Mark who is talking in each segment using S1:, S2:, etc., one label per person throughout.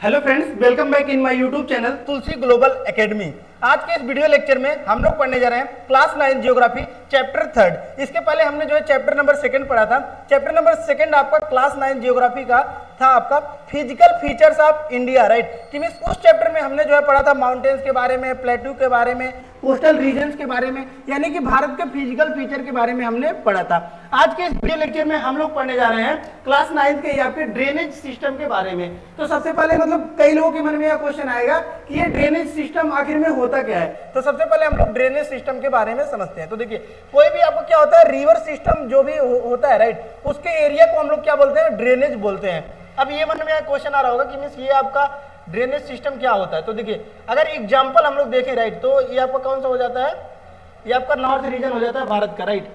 S1: Hello friends, welcome back in my YouTube channel Tulsi global academy. आज के इस video lecture में हम लोग पढ़ने जा रहे हैं क्लास 9 जियोग्राफी चैप्टर 3। इसके पहले हमने जो है चैप्टर नंबर 2 पढ़ा था। चैप्टर नंबर 2 आपका क्लास 9 जियोग्राफी का था आपका physical features of India, right. कि मींस उस चैप्टर में हमने जो है पढ़ा था माउंटेन्स के बारे में, प्लेट्यू के बारे में, कोस्टल रीजन्स के बारे में, यानी कि भारत के फिजिकल फीचर के बारे में हमने पढ़ा था। आज के इस वीडियो लेक्चर में हम लोग पढ़ने जा रहे हैं क्लास 9 के या फिर ड्रेनेज सिस्टम के बारे में। तो सबसे पहले मतलब कई लोगों के मन में यह क्वेश्चन आएगा कि ये ड्रेनेज सिस्टम आखिर में होता क्या है। तो सबसे पहले हम लोग ड्रेनेज सिस्टम के बारे में समझते हैं। तो देखिए, कोई भी आपको क्या होता है, रिवर सिस्टम जो भी होता है, राइट, उसके एरिया को हम लोग क्या बोलते हैं, ड्रेनेज बोलते हैं। अब ये मन में क्वेश्चन आ रहा होगा कि मीन्स ये आपका ड्रेनेज सिस्टम क्या होता है। तो देखिए, अगर एग्जाम्पल हम लोग देखें, राइट, तो ये आपका कौन सा हो जाता है, ये आपका नॉर्थ रीजन हो जाता है भारत का, राइट।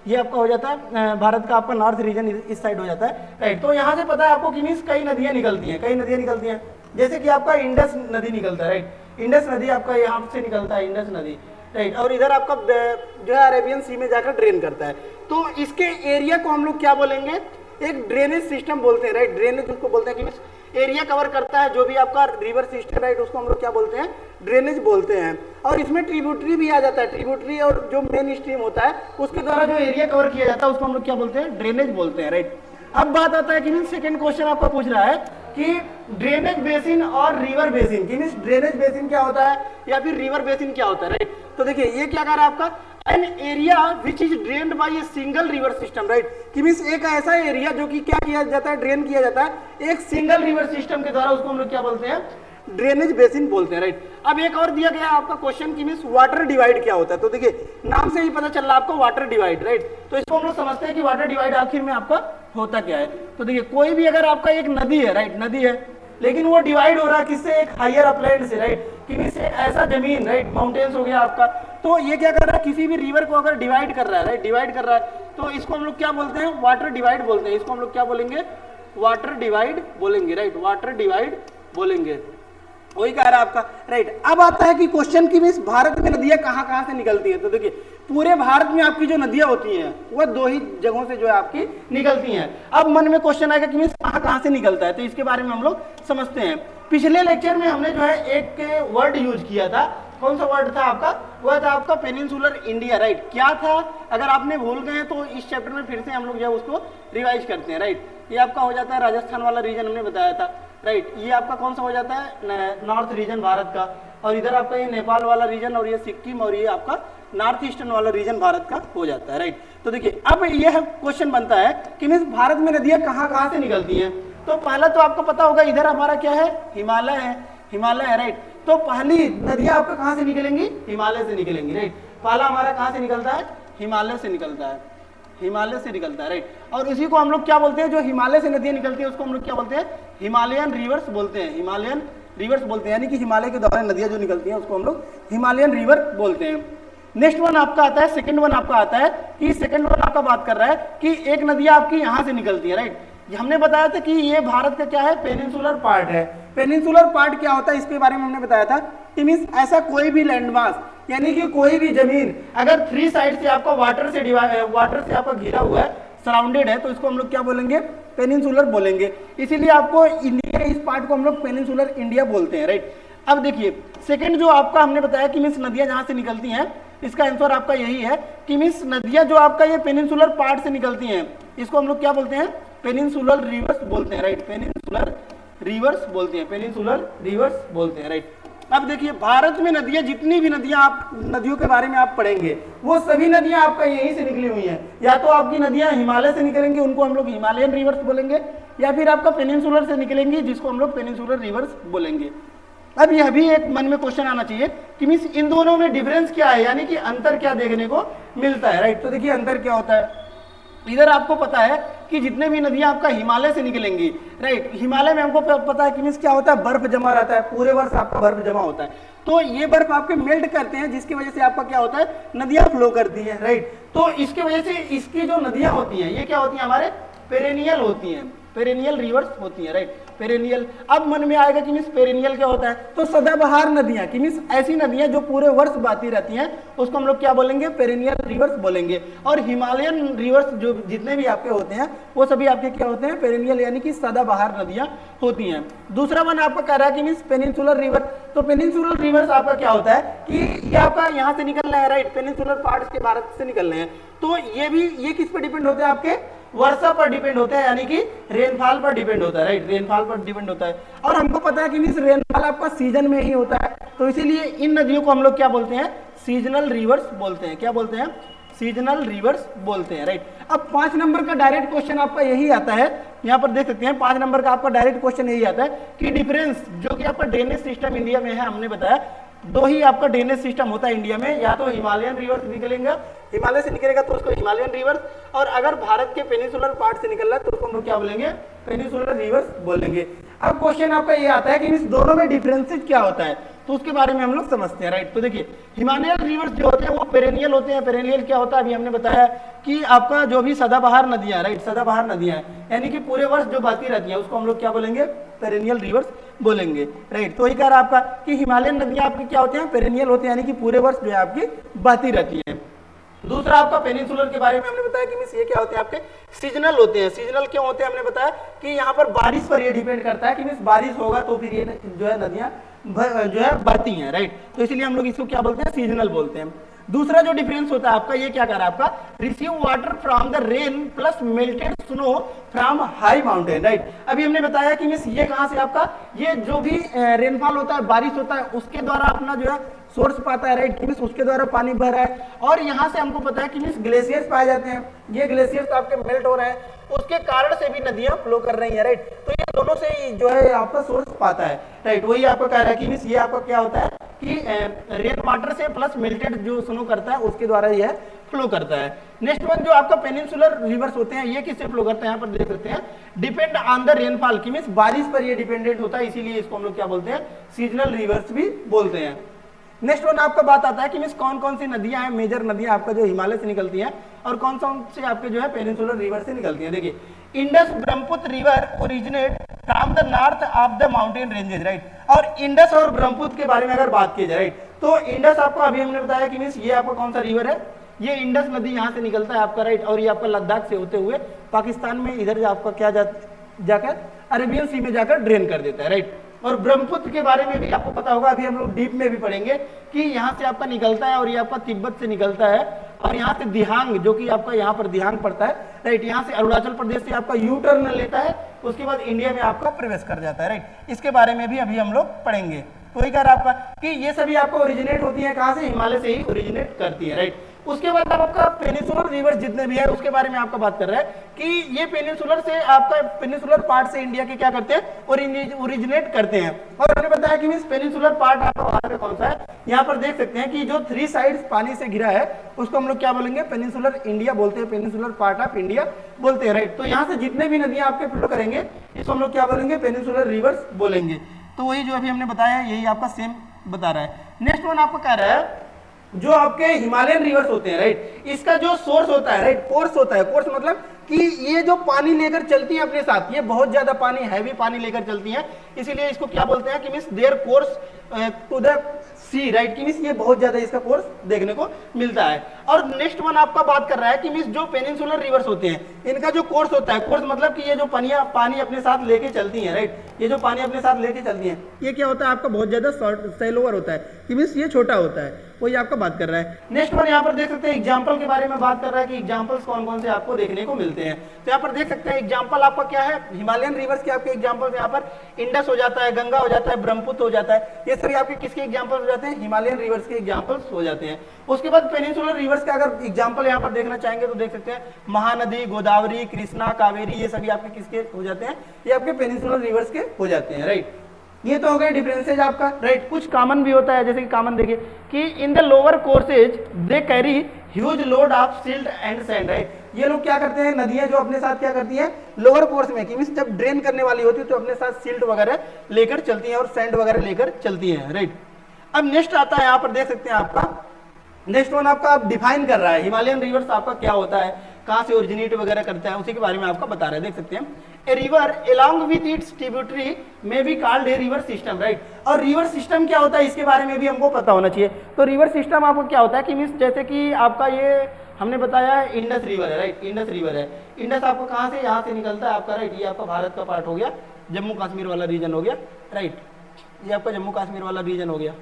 S1: ये आपका हो जाता है भारत का आपका नॉर्थ रीजन इस साइड हो जाता है, राइट। तो यहाँ से पता है आपको कि मीन्स कई नदियाँ निकलती हैं, कई नदियाँ निकलती हैं। जैसे कि आपका इंडस नदी निकलता है, राइट। इंडस नदी आपका यहाँ से निकलता है, इंडस नदी, राइट। और इधर आपका जो है अरेबियन सी में जाकर ड्रेन करता है। तो इसके एरिया को हम लोग क्या बोलेंगे, एक ड्रेनेज सिस्टम बोलते हैं, राइट। ड्रेनेज उसको बोलते हैं कि मीन्स एरिया कवर करता है जो भी आपका रिवर सिस्टम, राइट, उसको हम लोग क्या बोलते हैं, ड्रेनेज बोलते हैं। और इसमें ट्रिब्यूटरी भी आ जाता है, ट्रिब्यूटरी और जो मेन स्ट्रीम होता है उसके द्वारा जो एरिया कवर किया जाता है उसको हम लोग क्या बोलते हैं, ड्रेनेज बोलते हैं, राइट। अब बात आता है कि मीन सेकंड क्वेश्चन आपका पूछ रहा है कि ड्रेनेज बेसिन और रिवर बेसिन, कि मीन ड्रेनेज बेसिन क्या होता है या फिर रिवर बेसिन क्या होता है, राइट। तो देखिए, ये क्या कह रहा है आपका, an area which is drained by a single river system, right. कि मींस एक ऐसा एरिया जो कि क्या किया जाता है, ड्रेन किया जाता है एक सिंगल रिवर सिस्टम के द्वारा, उसको हम लोग क्या बोलते हैं, ड्रेनेज बेसिन बोलते हैं, राइट। अब एक और दिया गया आपका क्वेश्चन कि मींस वाटर डिवाइड क्या होता है। तो देखिए, नाम से ही पता चल रहा है आपको वाटर डिवाइड, राइट। तो इसको हम लोग समझते हैं कि वाटर डिवाइड आखिर में आपका होता क्या है। तो देखिए, कोई भी अगर आपका एक नदी है, राइट, नदी है, लेकिन वो डिवाइड हो रहा है किससे, एक हायर अपलैंड से, राइट। कि मींस ऐसा जमीन, राइट, माउंटेन्स हो गया आपका, तो ये क्या कर रहा है, किसी भी रिवर को अगर डिवाइड कर रहा है, राइट, डिवाइड कर रहा है, तो इसको हम लोग क्या बोलते हैं, वाटर डिवाइड बोलते हैं। इसको हम लोग क्या बोलेंगे, वाटर डिवाइड बोलेंगे, राइट, वाटर डिवाइड बोलेंगे। वही कह रहा है आपका, राइट। अब आता है कि क्वेश्चन की मींस भारत में नदियां कहाँ कहाँ से निकलती है। तो देखिए, पूरे भारत में आपकी जो नदियां होती हैं वह दो ही जगहों से जो है आपकी निकलती हैं। अब मन में क्वेश्चन आएगा कि मींस कहाँ कहाँ से निकलता है, तो इसके बारे में हम लोग समझते हैं। पिछले लेक्चर में हमने जो है एक वर्ड यूज किया था, कौन सा वर्ड था आपका, वह था आपका पेनिनसुलर इंडिया, राइट। क्या था, अगर आपने भूल गए तो इस चैप्टर में फिर से हम लोग जो है उसको रिवाइज करते हैं, राइट। ये आपका हो जाता है राजस्थान वाला रीजन, हमने बताया था, राइट। ये आपका कौन सा हो जाता है, नॉर्थ रीजन भारत का। और इधर आपका ये नेपाल वाला रीजन, और ये सिक्किम, और ये आपका नॉर्थ ईस्टर्न वाला रीजन भारत का हो जाता है, राइट। तो देखिए, अब यह क्वेश्चन बनता है कि मीन्स भारत में नदियां कहाँ कहाँ से निकलती हैं। तो पहला तो आपको पता होगा, इधर हमारा क्या है, हिमालय है, हिमालय है, राइट। तो पहली नदियां आपको कहाँ से निकलेंगी, हिमालय से निकलेंगी, राइट। पहला हमारा कहाँ से निकलता है, हिमालय से निकलता है, हिमालय से निकलता है, राइट। और इसी को हम लोग क्या बोलते हैं, जो हिमालय से नदियां निकलती है उसको हम लोग क्या बोलते हैं, हिमालयन रिवर्स बोलते हैं, हिमालयन रिवर्स बोलते हैं। यानी कि हिमालय के द्वारा नदियां जो निकलती हैं उसको हम लोग हिमालयन रिवर बोलते हैं। नेक्स्ट वन आपका आता है, सेकंड वन आपका आता है कि सेकंड वन आपका बात कर रहा है कि एक नदियां आपकी यहाँ से निकलती है, राइट। हमने बताया था कि ये भारत का क्या है, पेनिनसुलर पार्ट है। पेनिनसुलर पार्ट क्या होता है, इसके बारे में हमने बताया था कि मींस ऐसा कोई भी लैंड मास, यानी कि कोई भी जमीन अगर थ्री साइड से आपका वाटर से आपका घिरा हुआ है, सराउंडेड है, तो इसको हम लोग क्या बोलेंगे, पेनिनसुलर बोलेंगे। इसीलिए आपको इंडिया, इस पार्ट को हम लोग पेनिनसुलर इंडिया बोलते हैं, राइट। अब देखिए, सेकंड जो आपका हमने बताया कि मींस नदियां जहां से निकलती हैं, इसका आंसर आपका यही है कि मींस नदियां जो आपका ये पेनिनसुलर पार्ट से निकलती हैं, इसको हम लोग क्या बोलते हैं, पेनिनसुलर रिवर्स बोलते हैं, राइट। पेनिनसुलर रिवर्स बोलते हैं, पेनिनसुलर रिवर्स बोलते हैं, राइट। अब देखिए, भारत में नदियां, जितनी भी नदियां आप नदियों के बारे में आप पढ़ेंगे, वो सभी नदियां आपका यहीं से निकली हुई हैं। या तो आपकी नदियां हिमालय से निकलेंगी, उनको हम लोग हिमालयन रिवर्स बोलेंगे, या फिर आपका पेनिनसुलर से निकलेंगी, जिसको हम लोग पेनिनसुलर रिवर्स बोलेंगे। अब यह भी एक मन में क्वेश्चन आना चाहिए कि मींस इन दोनों में डिफरेंस क्या है, यानी कि अंतर क्या देखने को मिलता है, राइट। तो देखिए, अंतर क्या होता है, इधर आपको पता है कि जितने भी नदियां आपका हिमालय से निकलेंगी, राइट, हिमालय में हमको पता है कि मींस क्या होता है, बर्फ जमा रहता है, पूरे वर्ष आपका बर्फ जमा होता है। तो ये बर्फ आपके मेल्ट करते हैं, जिसकी वजह से आपका क्या होता है, नदियां फ्लो करती है, राइट। तो इसकी वजह से इसकी जो नदियां होती हैं, ये क्या होती है, हमारे पेरेनियल होती हैं, पेरेनियल रिवर्स होती हैं, राइट। पेरेनियल। अब मन में आएगा कि मीन्स पेरेनियल क्या होता है, तो सदाबहार नदियां कि मीन्स ऐसी नदियां जो पूरे वर्ष बहती रहती हैं उसको हम लोग क्या बोलेंगे, पेरेनियल रिवर्स बोलेंगे। और हिमालयन रिवर्स जो जितने भी आपके होते हैं वो सभी आपके क्या होते हैं, पेरेनियल यानी कि सदाबहार नदियां होती हैं। दूसरा वन आपका कह रहा है कि मीन्स पेनिनसुलर रिवर, तो पेनिनसुलर रिवर्स आपका क्या होता है कि ये आपका यहाँ से निकल रहा है, राइट, पेनिनसुलर पार्ट्स के भारत से निकल रहे हैं, तो ये किस पर डिपेंड होते हैं, आपके वर्षा पर डिपेंड होता है, यानी कि रेनफॉल पर डिपेंड होता है, राइट, रेनफॉल पर डिपेंड होता है। और हमको पता है कि मीन्स रेनफॉल आपका सीजन में ही होता है, तो इसीलिए इन नदियों को हम लोग क्या बोलते हैं, सीजनल रिवर्स बोलते हैं। क्या बोलते हैं, सीजनल रिवर्स बोलते हैं, राइट। अब 5 नंबर का डायरेक्ट क्वेश्चन आपका यही आता है, यहाँ पर देख सकते हैं 5 नंबर का आपका डायरेक्ट क्वेश्चन यही आता है कि डिफरेंस जो कि आपका ड्रेनेज सिस्टम इंडिया में है, हमने बताया 2 ही आपका ड्रेनेज सिस्टम होता है इंडिया में, या तो हिमालयन रिवर्स निकलेगा, हिमालय से निकलेगा तो उसको हिमालयन रिवर्स, और अगर भारत के पेनिनसुलर पार्ट से निकल रहा है तो उसको हम लोग क्या बोलेंगे, पेनिनसुलर रिवर्स बोलेंगे। अब क्वेश्चन आपका ये आता है कि इस दोनों में डिफरेंसेस क्या होता है, तो उसके बारे में हम लोग समझते हैं, राइट। तो देखिए हिमालयन रिवर्स जो होते हैं वो पेरेनियल होते हैं। पेरेनियल क्या होता है, अभी हमने बताया कि आपका जो भी सदाबहार नदियां, राइट, सदाबहार नदियां यानी कि पूरे वर्ष जो बहती रहती है उसको हम लोग क्या बोलेंगे, पेरेनियल रिवर्स बोलेंगे, राइट। तो वही कह रहा है आपका कि हिमालयन नदियां आपकी क्या होते हैं, पेरेनियल होते हैं, यानी कि पूरे वर्ष जो है आपकी बहती रहती है। दूसरा आपका पेनिनसुलर के बारे में हमने बताया कि मिस ये क्या होते हैं, आपके सीजनल होते हैं। सीजनल क्यों होते हैं, हमने बताया कि यहाँ पर बारिश पर ये डिपेंड करता है कि मिस बारिश होगा तो फिर ये जो है नदियां जो है बहती हैं, राइट। तो इसीलिए हम लोग इसको क्या बोलते हैं, सीजनल बोलते हैं। दूसरा जो डिफरेंस होता है आपका, ये क्या कर रहा है आपका, receive water from the rain plus melted snow from high mountain, right. अभी हमने बताया कि मिस ये कहां से आपका, ये जो भी रेनफॉल होता है, बारिश होता है, उसके द्वारा अपना जो है सोर्स पाता है, राइट, मिस उसके द्वारा पानी बह रहा है। और यहाँ से हमको पता है कि मिस ग्लेशियर्स पाए जाते हैं, ये ग्लेशियर्स आपके मेल्ट हो रहे हैं, उसके कारण से भी नदियां फ्लो कर रही है, राइट। तो ये दोनों से ही जो है आपका सोर्स पाता है, राइट। वही आपको कह रहा है कि मिस ये आपका क्या होता है कि रेन वाटर से प्लस मेल्टेड जो स्नो करता है उसके द्वारा यह फ्लो करता है। नेक्स्ट वन जो आपका पेनिनसुलर रिवर्स होते हैं, ये किससे फ्लो करते हैं, यहाँ पर देख सकते हैं, डिपेंड ऑन द रेनफॉल की मीन्स बारिश पर ये डिपेंडेंट होता है, इसीलिए इसको हम लोग क्या बोलते हैं, सीजनल रिवर्स भी बोलते हैं। नेक्स्ट वन आपका बात आता है कि मीन्स कौन कौन सी नदियां हैं, मेजर नदियां आपका जो हिमालय से निकलती हैं, और कौन कौन से आपके जो है पेनिनसुलर रिवर से निकलती हैं। देखिए Indus Brahmaputra river originate from the north of the mountain ranges, right. और इंडस और ब्रह्मपुत्र के बारे में अगर बात की जाए, राइट, तो इंडस आपको अभी हमने बताया कि मीन्स ये आपका कौन सा रिवर है, ये इंडस नदी यहाँ से निकलता है आपका, राइट। और ये आपका लद्दाख से होते हुए पाकिस्तान में इधर आपका क्या जाकर अरेबियन सी में जाकर ड्रेन कर देता है, राइट। और ब्रह्मपुत्र के बारे में भी आपको पता होगा, अभी हम लोग डीप में भी पढ़ेंगे कि यहाँ से आपका निकलता है और ये आपका तिब्बत से निकलता है, और यहाँ से दिहांग जो कि आपका यहाँ पर दिहांग पड़ता है, राइट, यहाँ से अरुणाचल प्रदेश से आपका यू टर्न लेता है, उसके बाद इंडिया में आपका प्रवेश कर जाता है, राइट। इसके बारे में भी अभी हम लोग पढ़ेंगे। तो वही कह रहा आपका कि ये सभी आपको ओरिजिनेट होती है कहाँ से, हिमालय से ही ओरिजिनेट करती है, राइट। उसके बाद आपका पेनिनसुलर रिवर्स जितने भी है उसके बारे में आपका बात कर रहा है कि ये पेनिनसुलर से आपका पेनिनसुलर पार्ट से इंडिया के क्या करते हैं, ओरिजिनेट करते हैं। और हमने बताया कि इस पेनिनसुलर पार्ट आपका वहां पे कौन सा है, यहाँ पर देख सकते हैं कि जो 3 साइड्स पानी से घिरा है उसको हम लोग क्या बोलेंगे, पेनिनसुलर इंडिया बोलते हैं, पेनिनसुलर पार्ट ऑफ इंडिया बोलते हैं, राइट। तो यहाँ से जितने भी नदियां आपके फ्लो करेंगे इसको हम लोग क्या बोलेंगे, पेनिनसुलर रिवर्स बोलेंगे। तो वही जो अभी हमने बताया यही आपका सेम बता रहा है। नेक्स्ट वन आपको कह रहा है जो आपके हिमालयन रिवर्स होते हैं, राइट, इसका जो सोर्स होता है, राइट, कोर्स होता है। कोर्स मतलब कि ये जो पानी लेकर चलती है अपने साथ, ये बहुत ज्यादा पानी, हैवी पानी लेकर चलती है, इसीलिए इसको क्या बोलते हैं कि means their course to the sea, right, कि मींस ये बहुत ज्यादा इसका कोर्स देखने को मिलता है। और नेक्स्ट वन आपका बात कर रहा है कि मींस जो पेनिनसुलर रिवर्स होते हैं इनका जो कोर्स होता है, कोर्स मतलब कि ये जो पानी अपने साथ लेके चलती है, राइट, ये जो पानी अपने साथ लेके चलती है ये क्या होता है आपका बहुत ज्यादा सैलोवर होता है, कि मींस ये छोटा होता है, वही आपका बात कर रहा है। नेक्स्ट वन यहाँ पर देख सकते हैं एग्जाम्पल के बारे में बात कर रहा है कि एग्जाम्पल्स कौन कौन से आपको देखने को मिलते हैं। तो यहाँ पर देख सकते हैं एग्जाम्पल आपका क्या है, हिमालयन रिवर्स के आपके एग्जाम्पल यहाँ पर इंडस हो जाता है, गंगा हो जाता है, ब्रह्मपुत्र हो जाता है, ये सभी आपके किसके एग्जाम्पल हो जाते हैं, हिमालयन रिवर्स के एग्जाम्पल्स हो जाते हैं। उसके बाद पेनिनसुलर रिवर्स का अगर एग्जाम्पल यहाँ पर देखना चाहेंगे तो देख सकते हैं महानदी, गोदावरी, कृष्णा, कावेरी, ये सभी आपके किसके हो जाते हैं, ये आपके पेनिनसुलर रिवर्स के हो जाते हैं, राइट। ये तो हो गए डिफरेंसेज आपका, राइट। कुछ कॉमन भी होता है, जैसे कि कॉमन देखिए कि in the lower courses they carry huge load of silt and sand, right. ये लोग क्या करते हैं, नदियां जो अपने साथ क्या करती हैं लोअर कोर्स में, कि मींस जब ड्रेन करने वाली होती है तो अपने साथ सिल्ट वगैरह लेकर चलती हैं और सैंड वगैरह लेकर चलती हैं, राइट। अब नेक्स्ट आता है, यहाँ पर देख सकते हैं आपका नेक्स्ट वन आपका डिफाइन कर रहा है हिमालयन रिवर्स आपका क्या होता है, कहां से ओरिजिनेट वगैरह करता है, उसी के बारे में आपका बता रहा है। देख सकते हैं a river along with its tributary may be called a river system, right. और रिवर सिस्टम क्या होता है इसके बारे में भी हमको पता होना चाहिए। तो रिवर सिस्टम आपको क्या होता है कि मीन्स जैसे कि आपका ये हमने बताया है इंडस रिवर है, राइट, इंडस रिवर है। इंडस आपको कहाँ से, यहाँ से निकलता है आपका, राइट, ये आपका भारत का पार्ट हो गया, जम्मू कश्मीर वाला रीजन हो गया, राइट, ये आपका जम्मू कश्मीर वाला रीजन हो गया,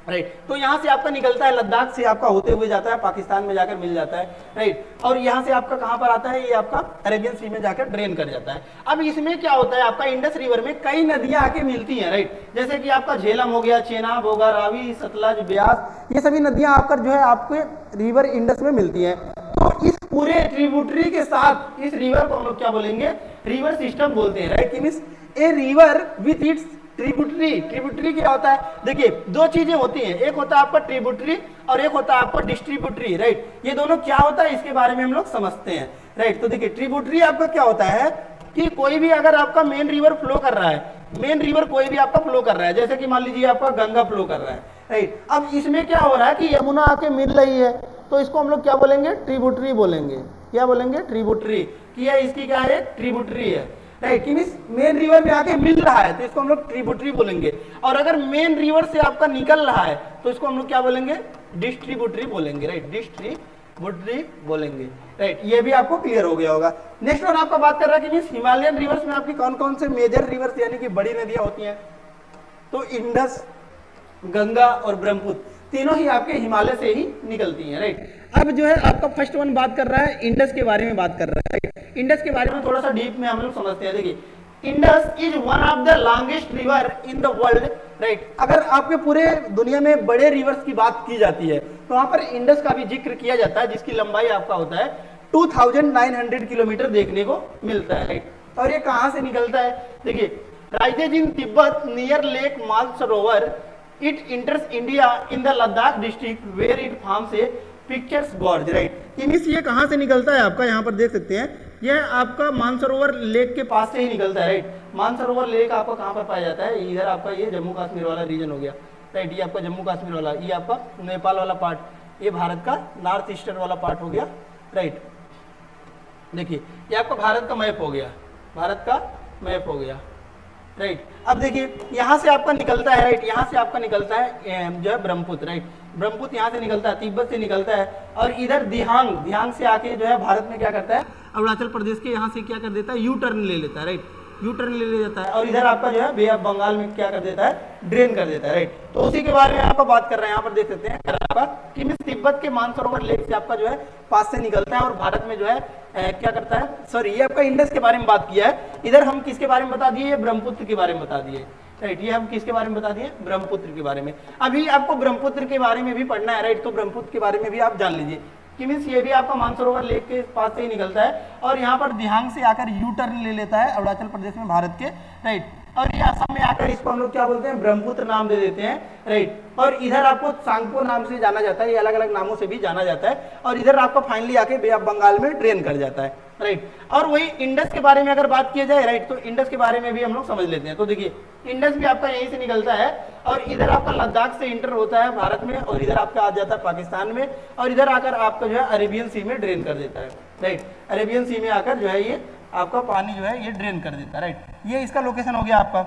S1: राइट। तो यहाँ से आपका निकलता है, लद्दाख से आपका होते हुए जाता है, पाकिस्तान में जाकर मिल जाता है, राइट। और यहाँ से आपका कहाँ पर आता है, ये आपका अरेबियन सी में जाकर ड्रेन कर जाता है। अब इसमें क्या होता है, आपका इंडस रिवर में कई नदियां आके मिलती हैं, राइट, जैसे कि आपका झेलम हो गया, चेनाब होगा, रावी, सतलज, ब्यास, ये सभी नदियां आकर जो है आपके रिवर इंडस में मिलती हैं। तो इस पूरे ट्रिब्यूटरी के साथ इस रिवर को हम लोग क्या बोलेंगे, रिवर सिस्टम बोलते हैं, right. Means a river with its tributary. Tributary क्या होता है, देखिए दो चीजें होती हैं, एक होता है आपका ट्रिब्यूटरी और एक होता है आपका डिस्ट्रीब्यूटरी, राइट। ये दोनों क्या होता है इसके बारे में हम लोग समझते हैं, राइट। तो देखिए ट्रिब्यूटरी आपका क्या होता है कि कोई भी अगर आपका मेन रिवर फ्लो कर रहा है, मेन रिवर कोई भी आपका फ्लो कर रहा है, जैसे कि मान लीजिए आपका गंगा फ्लो कर रहा है, राइट। अब इसमें क्या हो रहा है कि यमुना आके मिल रही है, तो इसको हम लोग क्या बोलेंगे, ट्रिब्यूटरी बोलेंगे। क्या बोलेंगे, ट्रिब्यूटरी, कि इसकी क्या है, ट्रिब्यूटरी है, राइट। कि मींस मेन रिवर में आके मिल रहा है तो इसको हम लोग ट्रिब्यूटरी बोलेंगे। और अगर मेन रिवर से आपका निकल रहा है तो इसको हम लोग क्या बोलेंगे, डिस्ट्रीब्यूटरी बोलेंगे, राइट, डिस्ट्रीब्यूटरी बोलेंगे, राइट। ये भी आपको क्लियर हो गया होगा। नेक्स्ट वन आपका बात कर रहा है कि मींस हिमालयन रिवर्स में आपकी कौन कौन से मेजर रिवर्स यानी कि बड़ी नदियां होती हैं, तो इंडस, गंगा और ब्रह्मपुत्र तीनों ही आपके हिमालय से ही निकलती हैं, राइट। अब जो है आपका फर्स्ट वन बात कर रहा है इंडस के बारे में बात कर रहा है, राइट। इंडस के बारे में थोड़ा सा डीप में हम लोग समझते हैं। देखिए Indus is one of the longest river in the world, right. अगर आपके पूरे दुनिया में बड़े रिवर्स की बात की जाती है तो वहां पर इंडस का भी जिक्र किया जाता है, जिसकी लंबाई आपका होता है 2900 किलोमीटर देखने को मिलता है, राइट। और ये कहां से निकलता है, देखिए rises in Tibet near lake Mansarovar, it enters India in the Ladakh district where it forms a pictures gorge, right. Means ये कहां से निकलता है आपका, यहाँ पर देख सकते हैं, यह आपका मानसरोवर लेक के पास से ही निकलता है, राइट। मानसरोवर लेक आपका कहां पर पाया जाता है, इधर आपका ये जम्मू कश्मीर वाला रीजन हो गया, राइट। ये आपका जम्मू कश्मीर वाला, ये आपका नेपाल वाला पार्ट, ये भारत का नॉर्थ ईस्टर्न वाला पार्ट हो गया, राइट। देखिए ये आपका भारत का मैप हो गया, भारत का मैप हो गया, राइट। अब देखिए यहाँ से आपका निकलता है, राइट, यहाँ से आपका निकलता है जो है ब्रह्मपुत्र, राइट। ब्रह्मपुत्र यहाँ से निकलता है, तिब्बत से निकलता है, और इधर दिहांग, दिहांग से आके जो है भारत में क्या करता है, अरुणाचल प्रदेश के यहाँ से क्या कर देता है, यू टर्न ले लेता है, राइट, यू टर्न ले जाता है, और इधर आपका जो है बे ऑफ बंगाल में क्या कर देता है, ड्रेन कर देता है, राइट। तो उसी के बारे में आपका बात कर रहे हैं, यहाँ पर देख सकते हैं आपका कि तिब्बत के मानसरोवर लेक से आपका जो है पास से निकलता है और भारत में जो है क्या करता है, सॉरी ये आपका इंडस के बारे में बात किया है, इधर हम किसके बारे में बता दिए, ब्रह्मपुत्र के बारे में बता दिए, राइट। ये हम किसके बारे में बता दिए, ब्रह्मपुत्र के बारे में। अभी आपको ब्रह्मपुत्र के बारे में भी पढ़ना है, राइट। तो ब्रह्मपुत्र के बारे में भी आप जान लीजिए कि मीन्स ये भी आपका मानसरोवर लेक के पास से ही निकलता है और यहाँ पर दिहांग से आकर यू टर्न ले लेता है अरुणाचल प्रदेश में भारत के, राइट। और ये असम में आकर इसको हम लोग क्या बोलते हैं, ब्रह्मपुत्र नाम दे देते हैं, राइट। और इधर आपको सांगपो नाम से जाना जाता है, ये अलग अलग नामों से भी जाना जाता है, और इधर आपको फाइनली आके बे ऑफ बंगाल में ड्रेन कर जाता है, राइट। और वही इंडस के बारे में अगर बात किया जाए, राइट, तो इंडस के बारे में भी हम लोग समझ लेते हैं। तो देखिए इंडस भी आपका यहीं से निकलता है और इधर आपका लद्दाख से इंटर होता है भारत में, और इधर आपका आ जाता है पाकिस्तान में, और इधर आकर आपका जो है अरेबियन सी में ड्रेन कर देता है, राइट। अरेबियन सी में आकर जो है ये आपका पानी जो है ये ड्रेन कर देता है, राइट। ये इसका लोकेशन हो गया आपका,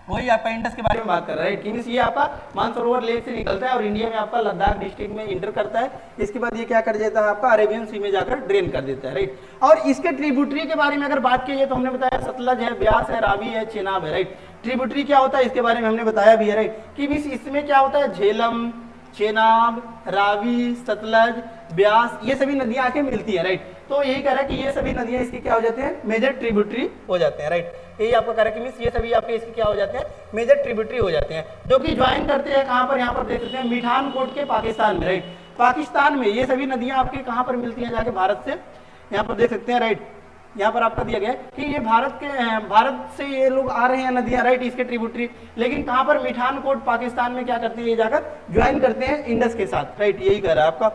S1: वही आपका इंडस के बारे में बात कर रहा है, राइट। ये आपका मानसरोवर लेक से निकलता है और इंडिया में आपका लद्दाख डिस्ट्रिक्ट में इंटर करता है। इसके बाद ये क्या कर देता है, आपका अरेबियन सी में जाकर ड्रेन कर देता है, राइट। और इसके ट्रिब्यूटरी के बारे में अगर बात की जाए तो हमने बताया सतलज है, ब्यास है, रावी है, चेनाब है, राइट। ट्रिब्यूटरी क्या होता है इसके बारे में हमने बताया भी है, राइट, कि इसमें क्या होता है, झेलम, चेनाब, रावी, सतलज, ब्यास, ये सभी नदियां आके मिलती है, राइट। तो यही कह रहा है कि ये सभी नदियां इसकी क्या हो जाते हैं, मेजर ट्रिब्यूटरी हो जाते हैं, राइट। यही आपको कह रहा है कि मींस ये सभी आपके इसके क्या हो जाते हैं, मेजर ट्रिब्यूटरी हो जाते हैं, जो कि ज्वाइन करते हैं कहां पर, यहाँ पर देख सकते हैं मिठानकोट के पाकिस्तान में, राइट। पाकिस्तान में ये सभी नदियां आपके कहां पर मिलती हैं, जाके भारत से, यहाँ पर देख सकते हैं, राइट। यहाँ पर आपका दिया गया है कि ये भारत से ये लोग आ रहे हैं नदियां, राइट, इसके ट्रिब्यूटरी, लेकिन कहां पर मिठानकोट पाकिस्तान में क्या करते हैं, ये जाकर ज्वाइन करते हैं इंडस के साथ, राइट। यही कह रहा है आपका।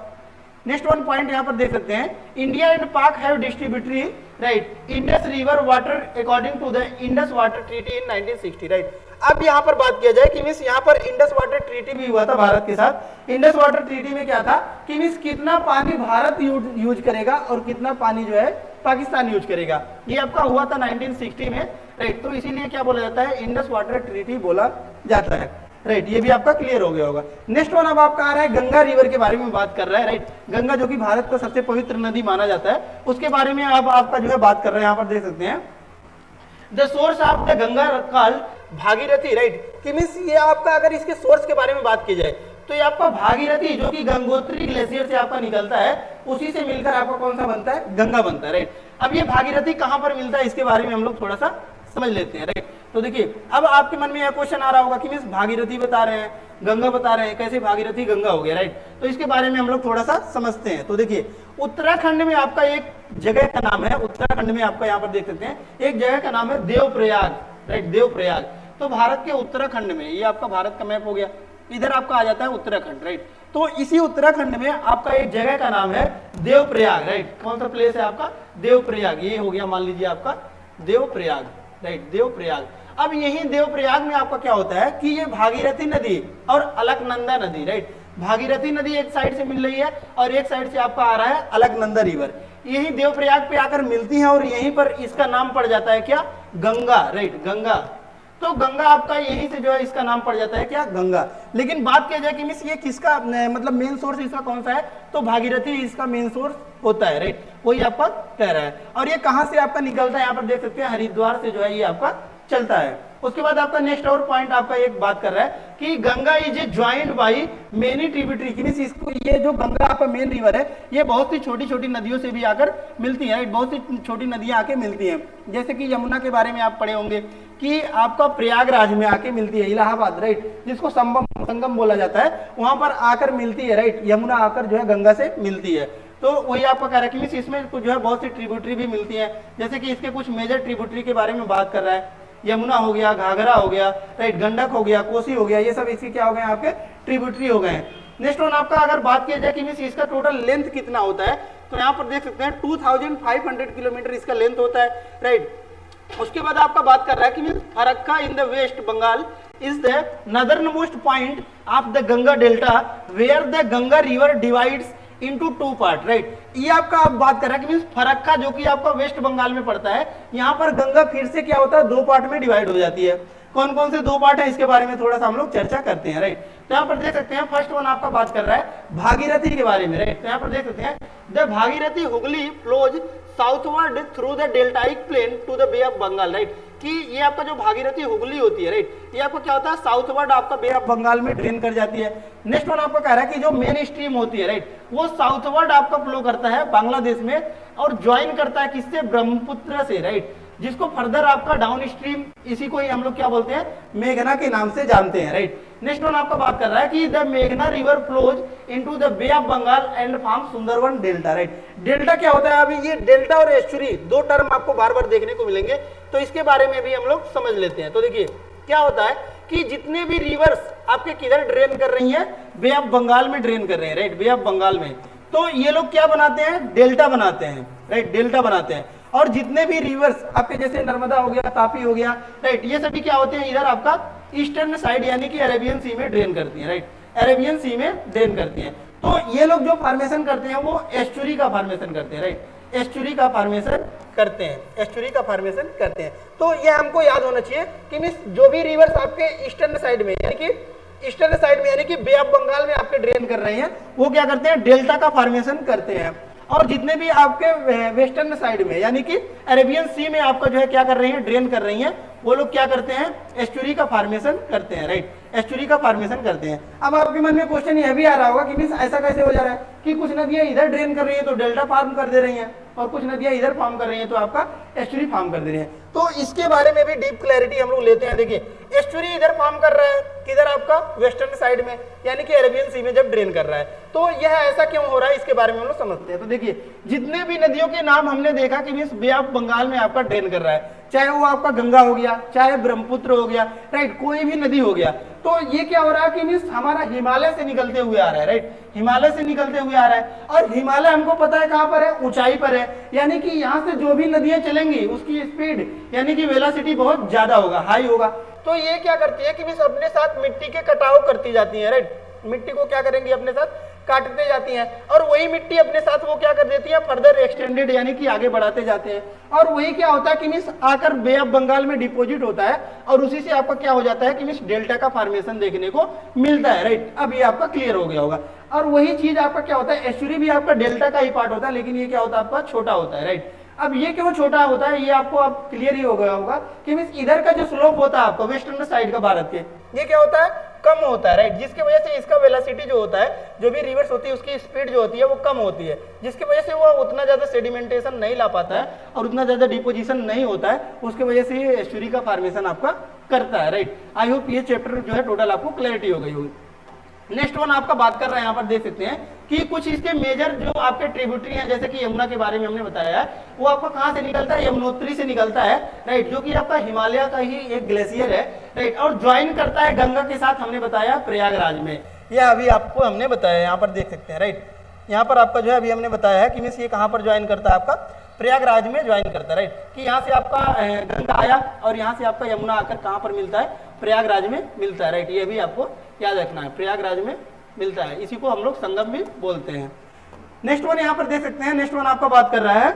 S1: नेक्स्ट वन पॉइंट यहाँ पर देख सकते हैं, India and Pak have distributary, right, Indus river water according to the Indus water treaty in 1960, right. अब यहाँ पर बात किया जाए कि मीन्स यहाँ पर इंडस वाटर ट्रीटी भी हुआ था भारत के साथ। इंडस वाटर ट्रीटी में क्या था कि मीन्स कितना पानी भारत यूज करेगा और कितना पानी जो है पाकिस्तान यूज करेगा। ये आपका हुआ था 1960 में, राइट। तो इसीलिए क्या बोला जाता है, इंडस वाटर ट्रीटी बोला जाता है, राइट। ये भी आपका क्लियर हो गया होगा। नेक्स्ट वन अब आपका आ रहा है गंगा रिवर के बारे में बात कर रहा है, राइट। गंगा जो कि भारत का सबसे पवित्र नदी माना जाता है, उसके बारे में अब आपका जो है बात कर रहे हैं। यहाँ पर देख सकते हैं the source of the Ganga called Bhagirathi, right. कि मीन्स ये आपका अगर इसके सोर्स के बारे में बात की जाए तो ये आपका भागीरथी जो कि गंगोत्री ग्लेशियर से आपका निकलता है, उसी से मिलकर आपका कौन सा बनता है, गंगा बनता है, राइट। अब ये भागीरथी कहां पर मिलता है इसके बारे में हम लोग थोड़ा सा समझ लेते हैं, राइट। तो देखिए अब आपके मन में यह क्वेश्चन आ रहा होगा कि मीन्स भागीरथी बता रहे हैं, गंगा बता रहे हैं, कैसे भागीरथी गंगा हो गया, राइट। तो इसके बारे में हम लोग थोड़ा सा समझते हैं। तो देखिए उत्तराखंड में आपका एक जगह का नाम है, उत्तराखंड में आपका यहाँ पर देख सकते हैं एक जगह का नाम है देवप्रयाग, राइट, देवप्रयाग। तो भारत के उत्तराखंड में, ये आपका भारत का मैप हो गया, इधर आपका आ जाता है उत्तराखंड, राइट। तो इसी उत्तराखंड में आपका एक जगह का नाम है देवप्रयाग, राइट। कौन सा प्लेस है आपका, देवप्रयाग। ये हो गया मान लीजिए आपका देवप्रयाग, राइट, देवप्रयाग। अब यही देवप्रयाग में आपका क्या होता है कि ये भागीरथी नदी और अलकनंदा नदी, राइट। भागीरथी नदी एक साइड से मिल रही है और एक साइड से आपका आ रहा है अलकनंदा रिवर, यही देवप्रयाग पे आकर मिलती है और यहीं पर इसका नाम पड़ जाता है क्या, गंगा, राइट, गंगा। तो गंगा आपका यहीं से जो है इसका नाम पड़ जाता है क्या, गंगा। लेकिन बात किया जाए कि मिस ये किसका मतलब मेन सोर्स इसका कौन सा है, तो भागीरथी इसका मेन सोर्स होता है, राइट। वही आपका कह रहा है। और ये कहां से आपका निकलता है, यहाँ पर देख सकते हैं हरिद्वार से जो है ये आपका चलता है। उसके बाद आपका नेक्स्ट और पॉइंट आपका एक बात कर रहा है कि Ganga is joint by many tributary, कि मींस इसको ये जो गंगा आपका मेन रिवर है ये बहुत सी छोटी छोटी नदियों से भी आकर मिलती है, बहुत सी छोटी नदियां आके मिलती हैं। जैसे कि यमुना के बारे में आप पढ़े होंगे कि आपका प्रयागराज में आके मिलती है, इलाहाबाद, राइट, जिसको संगम बोला जाता है, वहां पर आकर मिलती है, राइट। यमुना आकर जो है गंगा से मिलती है। तो वही आपका कह रहा है कि इसमें कुछ जो है बहुत सी ट्रिब्यूटरी भी मिलती है, जैसे कि इसके कुछ मेजर ट्रिब्यूटरी के बारे में बात कर रहा है। यमुना हो गया, घाघरा हो गया, राइट, गंडक हो गया, कोसी हो गया, ये सब इसके क्या हो गए आपके ट्रिब्यूटरी हो गए हैं। नेक्स्ट वन आपका अगर बात किया जाए कि इसका टोटल लेंथ कितना होता है, तो यहाँ पर देख सकते हैं 2500 किलोमीटर इसका लेंथ होता है, राइट। उसके बाद आपका बात कर रहा है कि Farakka in the West Bengal is the northern most point of the Ganga delta where the Ganga river divides into two part, right. ये आपका आप बात कर रहा है कि फरक्का जो कि आपका वेस्ट बंगाल में पड़ता है, यहाँ पर गंगा फिर से क्या होता है, दो पार्ट में डिवाइड हो जाती है। कौन कौन से दो पार्ट है इसके बारे में थोड़ा सा हम लोग चर्चा करते हैं, राइट। तो यहाँ पर देख सकते हैं फर्स्ट वन आपका बात कर रहा है भागीरथी के बारे में, राइट। तो यहाँ पर देख सकते हैं the Bhagirathi Hooghly flows southward through the deltaic plain to the Bay of Bengal, right. कि ये आपका जो भागीरथी हुगली होती है, राइट, ये आपको क्या होता है साउथवर्ड आपका बे ऑफ बंगाल में ड्रेन कर जाती है। नेक्स्ट वन आपको कह रहा है कि जो मेन स्ट्रीम होती है, राइट, वो साउथवर्ड आपका फ्लो करता है बांग्लादेश में और ज्वाइन करता है किससे, ब्रह्मपुत्र से, राइट, जिसको फर्दर आपका डाउन स्ट्रीम इसी को ही हम लोग क्या बोलते हैं, मेघना के नाम से जानते हैं, राइट। नेक्स्ट वन आपका बात कर रहा है कि द मेघना river flows into the Bay of Bengal and form Sundarban delta, right. Delta क्या होता है, अभी ये डेल्टा और एस्चुरी दो टर्म आपको बार बार देखने को मिलेंगे, तो इसके बारे में भी हम लोग समझ लेते हैं। तो देखिए क्या होता है कि जितने भी रिवर्स आपके किधर ड्रेन कर रही है, बे ऑफ बंगाल में ड्रेन कर रहे हैं, राइट, बे ऑफ बंगाल में, तो ये लोग क्या बनाते हैं, डेल्टा बनाते हैं, राइट, डेल्टा बनाते हैं। और जितने भी रिवर्स आपके जैसे नर्मदा हो गया, तापी हो गया, राइट, ये सभी क्या होते हैं, इधर आपका ईस्टर्न साइड यानी कि अरेबियन सी में ड्रेन करती है, राइट, अरेबियन सी में ड्रेन करती है। तो ये लोग जो फॉर्मेशन करते हैं वो एस्चुरी का फॉर्मेशन करते हैं, राइट, एस्चुरी का फॉर्मेशन करते हैं, एस्चुरी का फॉर्मेशन करते हैं। तो ये हमको याद होना चाहिए कि मींस जो भी रिवर्स आपके ईस्टर्न साइड में यानी कि ईस्टर्न साइड में यानी कि बे ऑफ बंगाल में आपके ड्रेन कर रहे हैं, वो क्या करते हैं, डेल्टा का फॉर्मेशन करते हैं। और जितने भी आपके वेस्टर्न साइड में यानी कि अरेबियन सी में आपका जो है क्या कर रही है, ड्रेन कर रही हैं, वो लोग क्या करते हैं, एस्चुरी का फॉर्मेशन करते हैं, राइट, एस्चुरी का फॉर्मेशन करते हैं। अब आपके मन में क्वेश्चन यह भी आ रहा होगा कि मींस ऐसा कैसे हो जा रहा है कि कुछ नदियां इधर ड्रेन कर रही है तो डेल्टा फॉर्म कर दे रही हैं और कुछ नदियां इधर फॉर्म कर रही हैं तो आपका एस्चुरी फॉर्म कर दे रही है। तो इसके बारे में भी डीप क्लैरिटी हम लोग लेते हैं। देखिए एस्चुरी इधर फॉर्म कर रहा है किधर, आपका वेस्टर्न साइड में यानी कि अरेबियन सी में जब ड्रेन कर रहा है, तो यह ऐसा क्यों हो रहा है इसके बारे में हम लोग समझते हैं। तो देखिए जितने भी नदियों के नाम हमने देखा कि मींस बे ऑफ बंगाल में आपका ड्रेन कर रहा है, चाहे वो आपका गंगा हो गया, चाहे ब्रह्मपुत्र हो गया, राइट, कोई भी नदी हो गया, तो ये क्या हो रहा है कि मींस हमारा हिमालय से निकलते हुए आ रहा है, राइट, हिमालय से निकलते हुए आ रहा है। और हिमालय हमको पता है कहां पर है, ऊंचाई पर है, यानी कि यहां से जो भी नदियां चलेंगी उसकी स्पीड यानी कि वेलोसिटी बहुत ज्यादा होगा, हाई होगा। तो ये क्या करती है कि मींस अपने साथ मिट्टी के कटाव करती जाती है, राइट, मिट्टी को क्या करेंगी, अपने साथ काटते जाती हैं और वही मिट्टी अपने साथ वो क्या कर देती है, फर्दर एक्सटेंडेड यानी कि आगे बढ़ाते जाते हैं और वही क्या होता है कि मीन्स आकर बे ऑफ बंगाल में डिपॉजिट होता है और उसी से आपका क्या हो जाता है कि मीन्स डेल्टा का फॉर्मेशन देखने को मिलता है, राइट। अब ये आपका क्लियर हो गया होगा। और वही चीज आपका क्या होता है, एस्चुरी भी आपका डेल्टा का ही पार्ट होता है, लेकिन ये क्या होता है आपका छोटा होता है, राइट। अब ये क्यों छोटा होता है ये आपको अब क्लियर ही हो गया होगा कि मींस इधर का जो स्लोप होता है आपका वेस्टर्न साइड का भारत के, ये क्या होता है, कम होता है, राइट। जिसकी वजह से इसका वेलोसिटी जो होता है, जो भी रिवर्स होती है उसकी स्पीड जो होती है वो कम होती है, जिसकी वजह से वो उतना ज्यादा सेडिमेंटेशन नहीं ला पाता है और उतना ज्यादा डिपोजिशन नहीं होता है, उसकी वजह से ये एस्चुरी का फॉर्मेशन आपका करता है, राइट। आई होप ये चैप्टर जो है टोटल आपको क्लैरिटी हो गई होगी। नेक्स्ट वन आपका बात कर रहे हैं, यहाँ पर देख सकते हैं कि कुछ इसके मेजर जो आपके ट्रिब्यूटरी हैं, जैसे कि यमुना के बारे में हमने बताया है, वो आपका कहाँ से निकलता है, यमुनोत्री से निकलता है, राइट, जो कि आपका हिमालय का ही एक ग्लेशियर है, राइट, और ज्वाइन करता है गंगा के साथ, हमने बताया प्रयागराज में। यह अभी आपको हमने बताया, यहाँ पर देख सकते हैं, राइट। यहाँ पर आपका जो है अभी हमने बताया है कि मीन्स ये कहाँ पर ज्वाइन करता है, आपका प्रयागराज में ज्वाइन करता है, राइट, कि यहाँ से आपका गंगा आया और यहाँ से आपका यमुना आकर कहाँ पर मिलता है, प्रयागराज में मिलता है, राइट। ये भी आपको याद रखना है, प्रयागराज में मिलता है, इसी को हम लोग संगम भी बोलते हैं। नेक्स्ट वन यहाँ पर देख सकते हैं, नेक्स्ट वन आपका बात कर रहा है,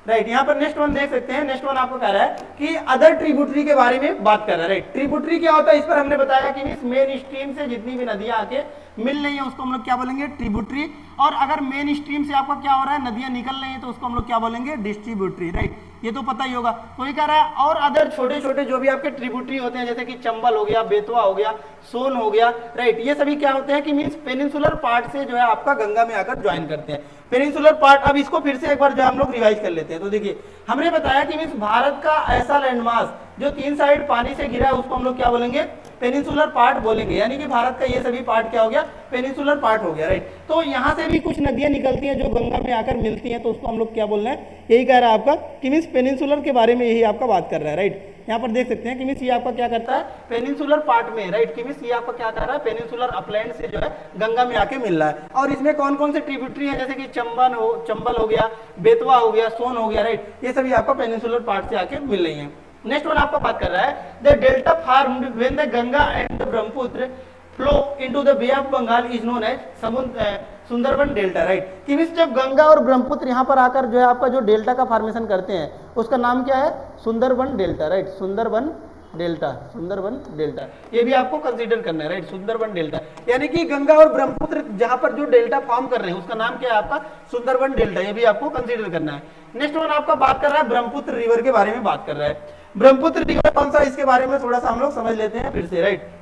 S1: राइट, यहाँ पर नेक्स्ट वन देख सकते हैं, नेक्स्ट वन आपको कह रहा है कि अदर ट्रिब्यूटरी के बारे में बात कर रहा है, राइट। ट्रिब्यूटरी क्या होता है, इस पर हमने बताया कि इस मेन स्ट्रीम से जितनी भी नदियां आके मिल रही है उसको हम लोग क्या बोलेंगे, ट्रिब्यूटरी। और अगर मेन स्ट्रीम से आपका क्या हो रहा है, नदियां निकल रही है तो उसको हम लोग क्या बोलेंगे, डिस्ट्रीब्यूटरी, राइट, ये तो पता ही होगा। तो ये कह रहा है और अदर छोटे छोटे जो भी आपके ट्रिब्यूटरी होते हैं, जैसे कि चंबल हो गया, बेतवा हो गया, सोन हो गया, राइट, ये सभी क्या होते हैं कि मीन्स पेनिनसुलर पार्ट से जो है आपका गंगा में आकर ज्वाइन करते हैं, पेनिनसुलर पार्ट। अब इसको फिर से एक बार जो हम लोग रिवाइज कर लेते हैं। तो देखिए हमने बताया कि मीन्स भारत का ऐसा लैंडमास जो तीन साइड पानी से घिरा है उसको हम लोग क्या बोलेंगे, पेनिनसुलर पार्ट बोलेंगे, यानी कि भारत का ये सभी पार्ट क्या हो गया, पेनिनसुलर पार्ट हो गया, राइट। तो यहाँ से भी कुछ नदियां निकलती हैं जो गंगा में आकर मिलती हैं, तो उसको हम लोग क्या बोल रहे हैं, यही कह रहा है आपका कि मीन्स पेनिनसुलर के बारे में यही आपका बात कर रहा है, राइट। यहाँ पर देख सकते हैं कि मीन्स ये आपका क्या करता है, पेनिनसुलर पार्ट में, राइट, कि मीन्स ये आपका क्या कर रहा है, पेनिनसुलर अपलैंड से जो है गंगा में आके मिल रहा है। और इसमें कौन कौन से ट्रिब्यूटरी है, जैसे कि चंबल हो गया, बेतवा हो गया, सोन हो गया, राइट, ये सभी आपका पेनिनसुलर पार्ट से आके मिल रही है। नेक्स्ट वन आपका बात कर रहा है, the delta formed when the Ganga and the Brahmaputra flow into the Bay of Bengal is known as Sundarban delta, right, कि मींस जब गंगा और ब्रह्मपुत्र यहाँ पर आकर जो है आपका जो डेल्टा का फॉर्मेशन करते हैं उसका नाम क्या है, Sundarban delta, right, Sundarban delta, Sundarban delta, ये भी आपको कंसीडर करना है, राइट, सुंदरबन डेल्टा, यानी कि गंगा और ब्रह्मपुत्र जहां पर जो डेल्टा फॉर्म कर रहे हैं उसका नाम क्या है आपका, सुंदरबन डेल्टा, ये भी आपको कंसीडर करना है। नेक्स्ट वन आपका बात कर रहा है ब्रह्मपुत्र रिवर के बारे में बात कर रहा है। ब्रह्मपुत्र रिवर कौन सा, इसके बारे में थोड़ा सा हम लोग समझ लेते हैं फिर से, राइट।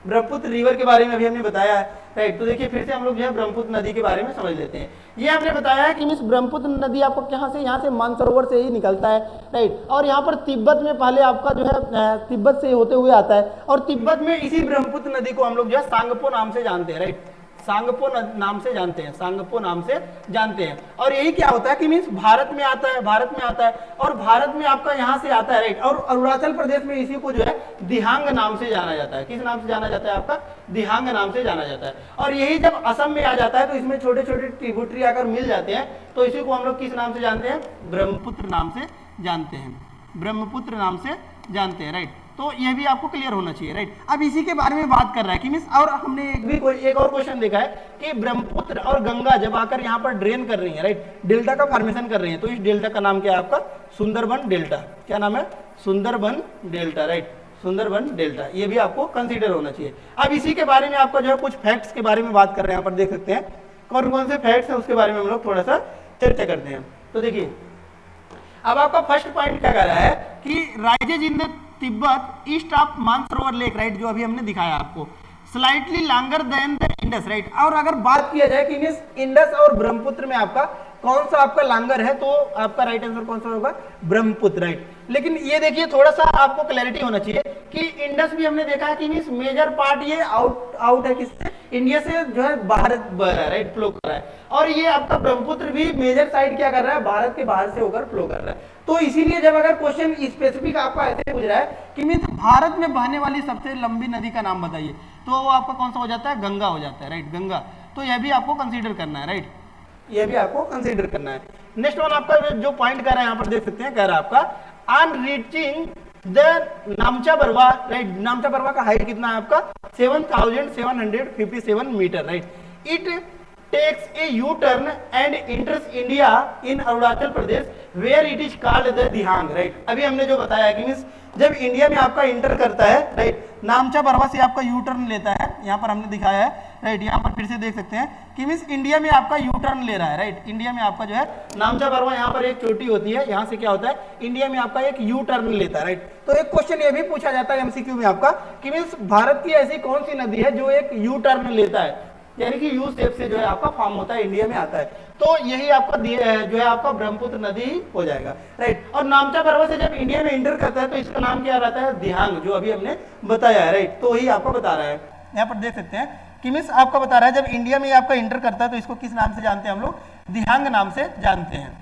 S1: ब्रह्मपुत्र रिवर के बारे में अभी हमने बताया है, राइट, तो देखिए फिर से हम लोग जो है ब्रह्मपुत्र नदी के बारे में समझ लेते हैं। ये हमने बताया है कि मिस ब्रह्मपुत्र नदी आपको कहाँ से, यहाँ से मानसरोवर से ही निकलता है, राइट, और यहाँ पर तिब्बत में पहले आपका जो है तिब्बत से होते हुए आता है, और तिब्बत में इसी ब्रह्मपुत्र नदी को हम लोग जो है सांगपो नाम से जानते हैं, राइट, सांगपो नाम से जानते हैं, सांगपो नाम से जानते हैं। और यही क्या होता है कि मीन्स भारत में आता है, भारत में आता है, और भारत में आपका यहाँ से आता है, राइट, और अरुणाचल प्रदेश में इसी को जो है दिहांग नाम से जाना जाता है। किस नाम से जाना जाता है आपका, दिहांग नाम से जाना जाता है। और यही जब असम में आ जाता है तो इसमें छोटे छोटे ट्रिब्यूटरी आकर मिल जाते हैं, तो इसी को हम लोग किस नाम से जानते हैं, ब्रह्मपुत्र नाम से जानते हैं, ब्रह्मपुत्र नाम से जानते हैं, राइट। तो यह भी आपको क्लियर होना चाहिए, राइट। अब इसी के बारे में बात कर रहा है कि मीन्स, और हमने एक और क्वेश्चन देखा है कि ब्रह्मपुत्र और गंगा जब आकर यहाँ पर ड्रेन कर रही है, राइट, डेल्टा का फॉर्मेशन कर रही है, तो इस डेल्टा का नाम क्या है आपका, सुंदरबन डेल्टा। क्या नाम है, Sundarban delta, right, Sundarban delta, ये भी आपको कंसीडर होना चाहिए। अब इसी के बारे में आपका जो है कुछ फैक्ट्स के बारे में बात कर रहे हैं, यहाँ पर देख सकते हैं कौन कौन से फैक्ट्स हैं, उसके बारे में हम लोग थोड़ा सा चर्चा करते हैं। तो देखिए अब आपका फर्स्ट पॉइंट क्या कह रहा है कि rises in the Tibet east of Mansarovar lake, right, जो अभी हमने दिखाया आपको, slightly longer than the Indus, right. और अगर बात किया जाए कि इंडस और ब्रह्मपुत्र में आपका कौन सा आपका लॉन्गर है, तो आपका राइट आंसर कौन सा होगा, ब्रह्मपुत्र, राइट। लेकिन ये देखिए थोड़ा सा आपको क्लैरिटी होना चाहिए कि इंडस भी हमने देखा है कि मेजर पार्ट ये आउट है, किससे, इंडिया से जो है बाहर बह रहा है, राइट, फ्लो कर रहा है। और ये आपका ब्रह्मपुत्र भी मेजर साइड क्या कर रहा है, भारत के बाहर से होकर फ्लो कर रहा है। तो इसीलिए जब अगर क्वेश्चन स्पेसिफिक आपका ऐसे पूछ रहा है कि मीन्स भारत में बहने वाली सबसे लंबी नदी का नाम बताइए, तो वो आपका कौन सा हो जाता है, गंगा हो जाता है, राइट, गंगा। तो यह भी आपको कंसीडर करना है, राइट, यह भी आपको कंसीडर करना है। नेक्स्ट वन आपका जो पॉइंट कर रहा है यहाँ पर देख सकते हैं, कह रहा है आपका on reaching the Namcha Barwa, right, Namcha Barwa का हाइट कितना है आपका 7757 metre, right. It takes a U turn and enters India in Arunachal Pradesh where it is called the Dihang, right. अभी हमने जो बताया कि मीन्स जब इंडिया में आपका इंटर करता है, राइट, नामचा बरवा से आपका यू टर्न लेता है, यहाँ पर हमने दिखाया है, राइट, यहाँ पर फिर से देख सकते हैं कि मीन्स इंडिया में आपका यू टर्न ले रहा है, राइट। इंडिया में आपका जो है नामचा बरवा, यहाँ पर एक चोटी होती है, यहाँ से क्या होता है, इंडिया में आपका एक यू टर्न लेता है, राइट। तो एक क्वेश्चन ये भी पूछा जाता है एमसीक्यू में आपका कि मीन्स भारत की ऐसी कौन सी नदी है जो एक यू टर्न लेता है, यानी कि यू शेप से जो है आपका फॉर्म होता है, इंडिया में आता है। तो यही आपका जो है आपका ब्रह्मपुत्र नदी हो जाएगा, राइट। और नामचा बरवा से जब इंडिया में इंटर करता है तो इसका नाम क्या रहता है, दिहांग, जो अभी हमने बताया है, राइट। तो वही आपको बता रहा है, यहाँ पर देख सकते हैं कि मीन्स आपका बता रहा है जब इंडिया में आपका इंटर करता है तो इसको किस नाम से जानते हैं हम लोग, दिहांग नाम से जानते हैं।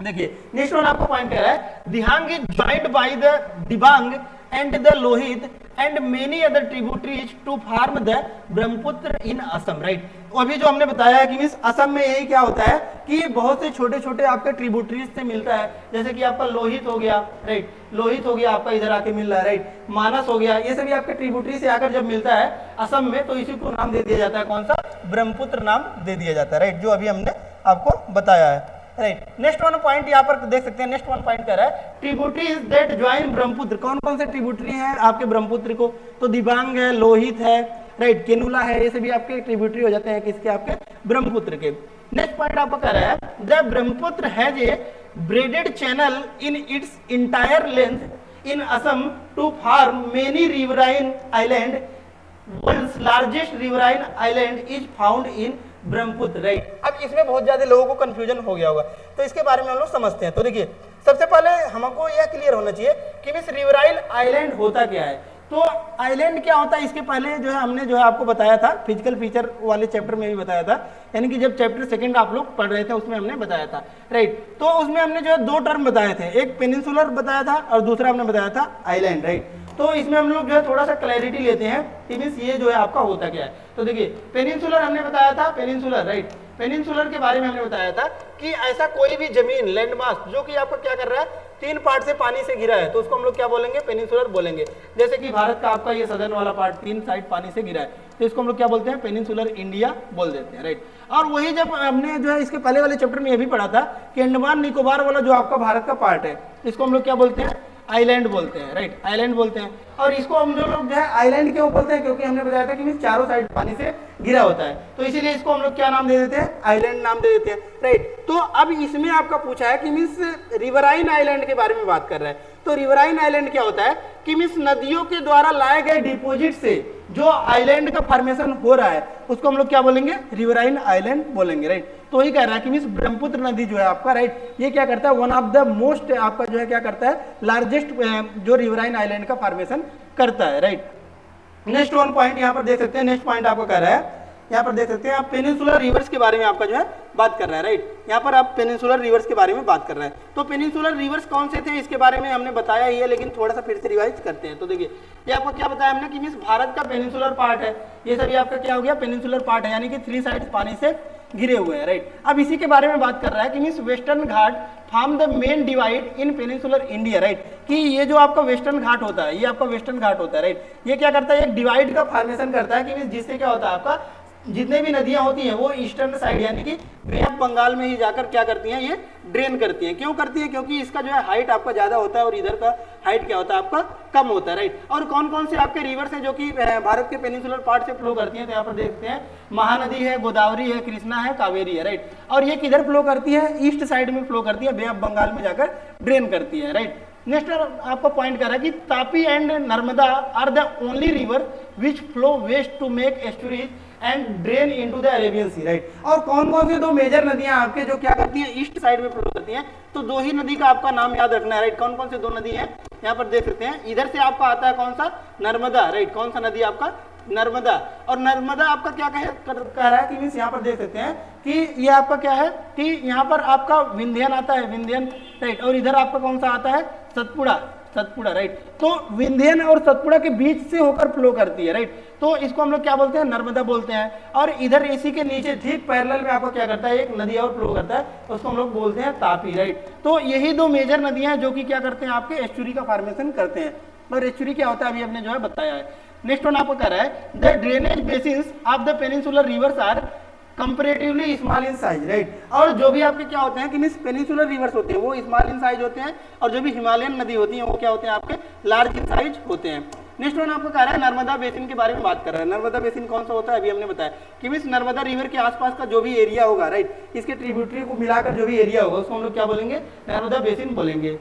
S1: देखिए नेक्स्ट वन आपको पॉइंट कह रहा है, Dihang is joined by the Dibang and the Lohit and many other tributaries to form the Brahmaputra in Assam, right. अभी जो हमने बताया है कि मीन्स असम में यही क्या होता है कि बहुत से छोटे छोटे आपके ट्रिब्यूटरीज से मिलता है, जैसे कि आपका लोहित हो गया, राइट, लोहित हो गया आपका इधर आके मिल रहा है, राइट, मानस हो गया, ये सभी आपके ट्रिब्यूटरी से आकर जब मिलता है असम में तो इसी को नाम दे दिया जाता है, कौन सा, ब्रह्मपुत्र नाम दे दिया जाता है, राइट, जो अभी हमने आपको बताया है, राइट। नेक्स्ट वन पॉइंट यहाँ पर देख सकते हैं, नेक्स्ट वन पॉइंट कर रहा है ट्रिब्यूटरीज दैट ज्वाइन ब्रह्मपुत्र, कौन कौन से ट्रिब्यूटरी हैं आपके ब्रह्मपुत्र को, तो दिबांग है, लोहित है, राइट, केनुला है, ये सभी आपके ट्रिब्यूटरी हो जाते हैं किसके, आपके ब्रह्मपुत्र के। नेक्स्ट पॉइंट आपको कह रहा है the Brahmaputra has a braided channel in its entire length in Assam to form many riverine island, world's largest riverine island is found in Brahmaputra, right. अब इसमें बहुत ज्यादा लोगों को कंफ्यूजन हो गया होगा, तो इसके बारे में हम लोग समझते हैं। तो देखिए सबसे पहले हमको यह क्लियर होना चाहिए कि मिस रिवराइन आइलैंड होता क्या है। तो आइलैंड क्या होता है, इसके पहले जो है हमने जो है आपको बताया था, फिजिकल फीचर वाले चैप्टर में भी बताया था, यानी कि जब चैप्टर सेकंड आप लोग पढ़ रहे थे उसमें हमने बताया था, राइट। तो उसमें हमने जो है दो टर्म बताए थे, एक पेनिनसुलर बताया था और दूसरा हमने बताया था आइलैंड, राइट। तो इसमें हम लोग जो है थोड़ा सा क्लैरिटी लेते हैं कि मीन्स ये जो है आपका होता क्या है। तो देखिए पेनिनसुलर हमने बताया था, पेनिनसुलर, राइट, पेनिनसुलर के बारे में हमने बताया था कि ऐसा कोई भी जमीन लैंड मास जो कि आपको क्या कर रहा है, तीन पार्ट से पानी से घिरा है, तो उसको हम लोग क्या बोलेंगे, पेनिनसुलर बोलेंगे। जैसे कि भारत का आपका ये सदर्न वाला पार्ट तीन साइड पानी से घिरा है, तो इसको हम लोग क्या बोलते हैं, पेनिनसुलर इंडिया बोल देते हैं, राइट। और वही जब हमने जो है इसके पहले वाले चैप्टर में ये भी पढ़ा था कि अंडमान निकोबार वाला जो आपका भारत का पार्ट है, इसको हम लोग क्या बोलते हैं, आइलैंड बोलते हैं, राइट, आइलैंड बोलते हैं। और इसको हम जो लोग जो है आइलैंड क्यों बोलते हैं, क्योंकि हमने बताया था कि चारों साइड पानी से घिरा होता है, तो इसीलिए इसको हम लोग क्या नाम दे देते हैं, आइलैंड नाम दे देते हैं, राइट। तो अब इसमें आपका पूछा है कि मीन्स रिवराइन आइलैंड के बारे में बात कर रहा है। तो रिवराइन आइलैंड क्या होता है कि मीन्स नदियों के द्वारा लाए गए डिपोजिट से जो आइलैंड का फॉर्मेशन हो रहा है उसको हम लोग क्या बोलेंगे, रिवराइन आइलैंड बोलेंगे, राइट। तो ही कह रहा है कि मीन्स ब्रह्मपुत्र नदी जो है आपका, राइट, ये क्या करता है, वन ऑफ द मोस्ट आपका जो है क्या करता है, लार्जेस्ट जो रिवराइन आइलैंड का फॉर्मेशन करता है, राइट। नेक्स्ट वन पॉइंट यहाँ पर देख सकते हैं, नेक्स्ट पॉइंट आपको कह रहा है, यहाँ पर देख सकते हैं आप पेनिनसुलर रिवर्स के बारे में आपका जो है बात कर रहा है, राइट। यहाँ पर आप पेनिनसुलर रिवर्स के बारे में बात कर रहे हैं। तो पेनिनसुलर रिवर्स कौन से थे इसके बारे में हमने बताया ही है, लेकिन थोड़ा सा फिर से रिवाइज करते हैं। तो देखिए ये आपको क्या बताया हमने कि मीन्स भारत का पेनिनसुलर पार्ट है, ये सभी आपका क्या हो गया, पेनिनसुलर पार्ट है, यानी कि थ्री साइड पानी से घिरे हुए हैं, राइट। अब इसी के बारे में बात कर रहा है कि means western Ghat form the main divide in peninsular India, right, कि ये जो आपका वेस्टर्न घाट होता है, ये आपका वेस्टर्न घाट होता है, राइट, ये क्या करता है, एक डिवाइड का फॉर्मेशन करता है कि मीन्स जिससे क्या होता है आपका जितने भी नदियां होती हैं वो ईस्टर्न साइड यानी कि बे ऑफ बंगाल में ही जाकर क्या करती हैं, ये ड्रेन करती हैं। क्यों करती है, क्योंकि इसका जो है हाइट आपका ज्यादा होता है और इधर का हाइट क्या होता है आपका कम होता है, राइट। और कौन कौन से आपके रिवर्स हैं जो कि भारत के पेनिनसुलर पार्ट से फ्लो करती हैं, तो यहाँ पर देखते हैं महानदी है, गोदावरी है, कृष्णा है, कावेरी है, राइट। और ये किधर फ्लो करती है, ईस्ट साइड में फ्लो करती है, बे ऑफ बंगाल में जाकर ड्रेन करती है, राइट। नेक्स्ट आपको पॉइंट कर रहा है कि Tapi and Narmada are the only river which flow west to make estuaries and drain into the Arabian Sea, right. और कौन कौन सी दो मेजर नदियां आपके जो क्या करती हैं, ईस्ट साइड में फ्लो करती हैं, तो दो ही नदी का आपका नाम याद रखना है, राइट। कौन कौन से दो नदी हैं यहाँ पर देख सकते हैं, इधर से आपका आता है कौन सा, नर्मदा, राइट, कौन सा नदी आपका, नर्मदा। और नर्मदा आपका क्या कह रहा है कि मीन्स यहाँ पर देख सकते हैं कि ये आपका क्या है कि यहाँ पर आपका विंध्यन आता है, विंध्यन, राइट। और इधर आपका कौन सा आता है, सतपुड़ा, सतपुड़ा, राइट। तो विंध्यन और सतपुड़ा के बीच से होकर फ्लो करती है, राइट। तो इसको हम लोग क्या बोलते हैं, नर्मदा बोलते हैं। और इधर इसी के नीचे ठीक पैरेलल में आपको क्या करता है, एक नदी और फ्लो करता है, उसको हम लोग बोलते हैं तापी, राइट। तो यही दो मेजर नदियां हैं जो कि क्या करते हैं, आपके एस्चुरी का फॉर्मेशन करते हैं। और एस्चुरी क्या होता है अभी हमने जो है बताया है। नेक्स्ट वन आपको कह रहा है the drainage basins of the peninsular rivers are comparatively small in size, right. और जो भी आपके क्या होते हैं कि मींस पेनिनसुलर रिवर्स होते हैं वो स्मॉल इन साइज होते हैं, और जो भी हिमालयन नदी होती है वो क्या होते हैं, आपके लार्ज इन साइज होते हैं। नेक्स्ट वन आपको कह रहा है नर्मदा बेसिन के बारे में बात कर रहा है। नर्मदा बेसिन कौन सा होता है, अभी हमने बताया कि मींस नर्मदा रिवर के आसपास का जो भी एरिया होगा, राइट, इसके ट्रिब्यूटरी को मिलाकर जो भी एरिया होगा उसको हम लोग क्या बोलेंगे, नर्मदा बेसिन बोलेंगे।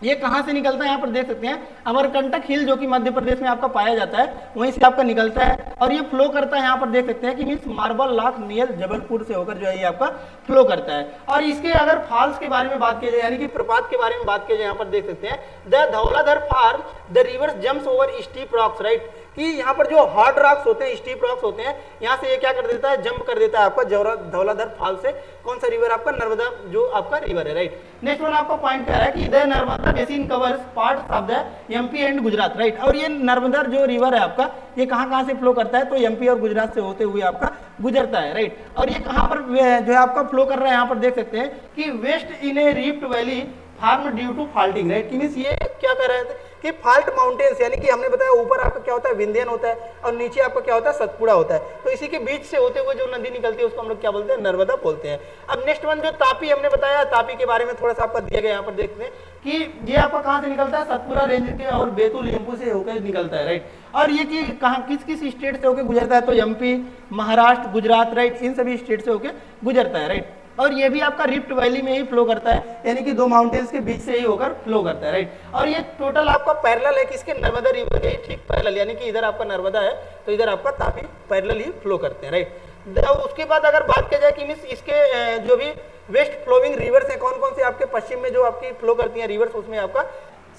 S1: ये कहाँ से निकलता है, यहाँ पर देख सकते हैं अमरकंटक हिल जो कि मध्य प्रदेश में आपका पाया जाता है, वहीं से आपका निकलता है। और ये फ्लो करता है, यहाँ पर देख सकते हैं कि means marble lock near Jabalpur से होकर जो है ये आपका फ्लो करता है। और इसके अगर फॉल्स के बारे में बात की जाए, यानी कि प्रपात के बारे में बात की जाए, यहाँ पर देख सकते हैं the Dhauladhar fall the river jumps over steep rocks, right, कि यहाँ पर जो हार्ड रॉक्स होते हैं, स्टीप रॉक्स होते हैं, यहाँ से ये क्या कर देता है, जंप कर देता है आपका धौलाधर फॉल से। कौन सा रिवर आपका, नर्मदा जो आपका रिवर है, राइट। नेक्स्ट वन आपको पॉइंट कर रहा है कि the Narmada basin covers parts of the MP and Gujarat, right. और ये नर्मदा जो रिवर है आपका, ये कहाँ से फ्लो करता है, तो एमपी और गुजरात से होते हुए आपका गुजरता है, राइट। और ये कहाँ पर जो है आपका फ्लो कर रहा है, यहाँ पर देख सकते हैं कि west in a rift valley form due to faulting, right. कि मींस ये क्या कर रहे थे कि फाल्ट माउंटेन्स, यानी कि हमने बताया ऊपर आपका क्या होता है, विंध्यन होता है, और नीचे आपका क्या होता है, सतपुड़ा होता है। तो इसी के बीच से होते हुए जो नदी निकलती है उसको हम लोग क्या बोलते हैं, नर्मदा बोलते हैं। अब नेक्स्ट वन जो तापी हमने बताया, तापी के बारे में थोड़ा सा आपका दिया गया, यहाँ पर देखते हैं कि ये आपका कहाँ से निकलता है, सतपुड़ा रेंज के और बैतूल लिम्पू से होकर निकलता है, राइट। और ये कि कहाँ किस किस स्टेट से होकर गुजरता है, तो एमपी, महाराष्ट्र, गुजरात, राइट, इन सभी स्टेट से होकर गुजरता है, राइट। और ये भी आपका रिफ्ट वैली में ही फ्लो करता है, यानी कि दो माउंटेन्स के बीच से ही होकर फ्लो करता है, राइट। और ये टोटल आपका पैरेलल है किसके, नर्मदा रिवर के ठीक पैरेलल, यानी कि इधर आपका नर्मदा है तो इधर आपका तापी पैरेलल ही फ्लो करते हैं, राइट। उसके बाद अगर बात की जाए कि मींस इसके जो भी वेस्ट फ्लोइंग रिवर्स हैं, कौन कौन से आपके पश्चिम में जो आपकी फ्लो करती हैं रिवर्स, उसमें आपका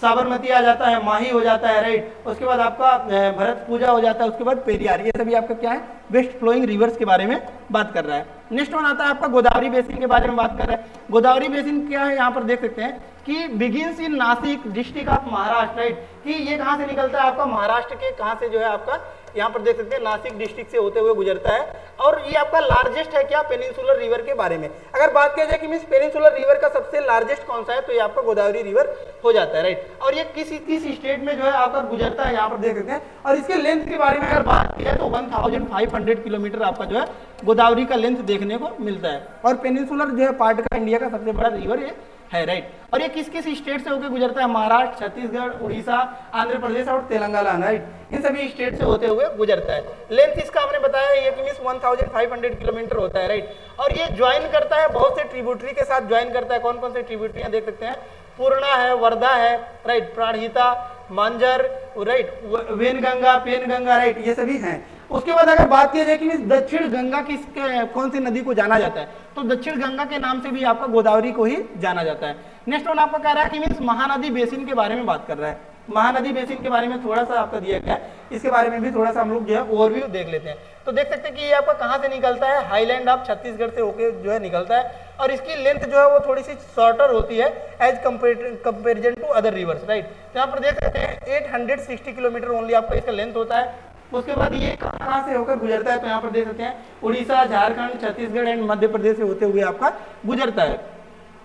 S1: साबरमती आ जाता है, माही हो जाता है, राइट। उसके बाद आपका भरत पूजा हो जाता है, उसके बाद पेरियार, ये सभी आपका क्या है, वेस्ट फ्लोइंग रिवर्स के बारे में बात कर रहा है। नेक्स्ट वन आता है आपका गोदावरी बेसिन के बारे में बात कर रहा है। गोदावरी बेसिन क्या है, यहाँ पर देख सकते हैं कि begins in Nashik district of Maharashtra, right, कि ये कहाँ से निकलता है, आपका महाराष्ट्र के कहाँ से जो है आपका, यहाँ पर देख सकते हैं नासिक डिस्ट्रिक्ट से होते हुए गुजरता है। और ये आपका लार्जेस्ट है क्या, पेनिनसुलर रिवर के बारे में अगर बात किया जाए कि मींस पेनिनसुलर रिवर का सबसे लार्जेस्ट कौन सा है, तो ये आपका गोदावरी रिवर हो जाता है, राइट। और ये किस स्टेट में जो है आपका गुजरता है, यहाँ पर देख सकते हैं। और इसके लेंथ के बारे में अगर बात की जाए तो 1500 किलोमीटर आपका जो है गोदावरी का लेंथ देखने को मिलता है। और पेनिनसुलर जो है पार्ट का इंडिया का सबसे बड़ा रिवर ये है, राइट। और ये किस किस स्टेट से होकर गुजरता है, महाराष्ट्र, छत्तीसगढ़, उड़ीसा, आंध्र प्रदेश और तेलंगाना, राइट, इन सभी स्टेट से होते हुए गुजरता है। लेंथ इसका हमने बताया ये कि 1500 किलोमीटर होता है, राइट। और ये ज्वाइन करता है बहुत से ट्रिब्यूटरी के साथ, ज्वाइन करता है। कौन कौन से ट्रिब्यूटरियां देख सकते हैं, पूर्णा है, वर्धा है, राइट, प्राणहिता, मांजर, राइट, वेनगंगा, पेनगंगा, राइट, ये सभी हैं। उसके बाद अगर बात की जाए कि दक्षिण गंगा किसके कौन सी नदी को जाना जाता है, तो दक्षिण गंगा के नाम से भी आपका गोदावरी को ही जाना जाता है। नेक्स्ट वन आपका कह रहा है कि मींस महानदी बेसिन के बारे में बात कर रहा है। महानदी बेसिन के बारे में थोड़ा सा आपका दिया गया है, इसके बारे में भी थोड़ा सा हम लोग जो है ओवरव्यू देख लेते हैं। तो देख सकते हैं कि ये आपका कहाँ से निकलता है, हाईलैंड ऑफ छत्तीसगढ़ से होके जो है निकलता है। और इसकी लेंथ जो है वो थोड़ी सी शॉर्टर होती है as comparison to other rivers, right. तो यहाँ पर देख सकते हैं 860 किलोमीटर ओनली आपका इसका लेंथ होता है। उसके बाद ये कहाँ से होकर गुजरता है, तो यहाँ पर देख सकते हैं उड़ीसा, झारखंड, छत्तीसगढ़ एंड मध्य प्रदेश से होते हुए आपका गुजरता है।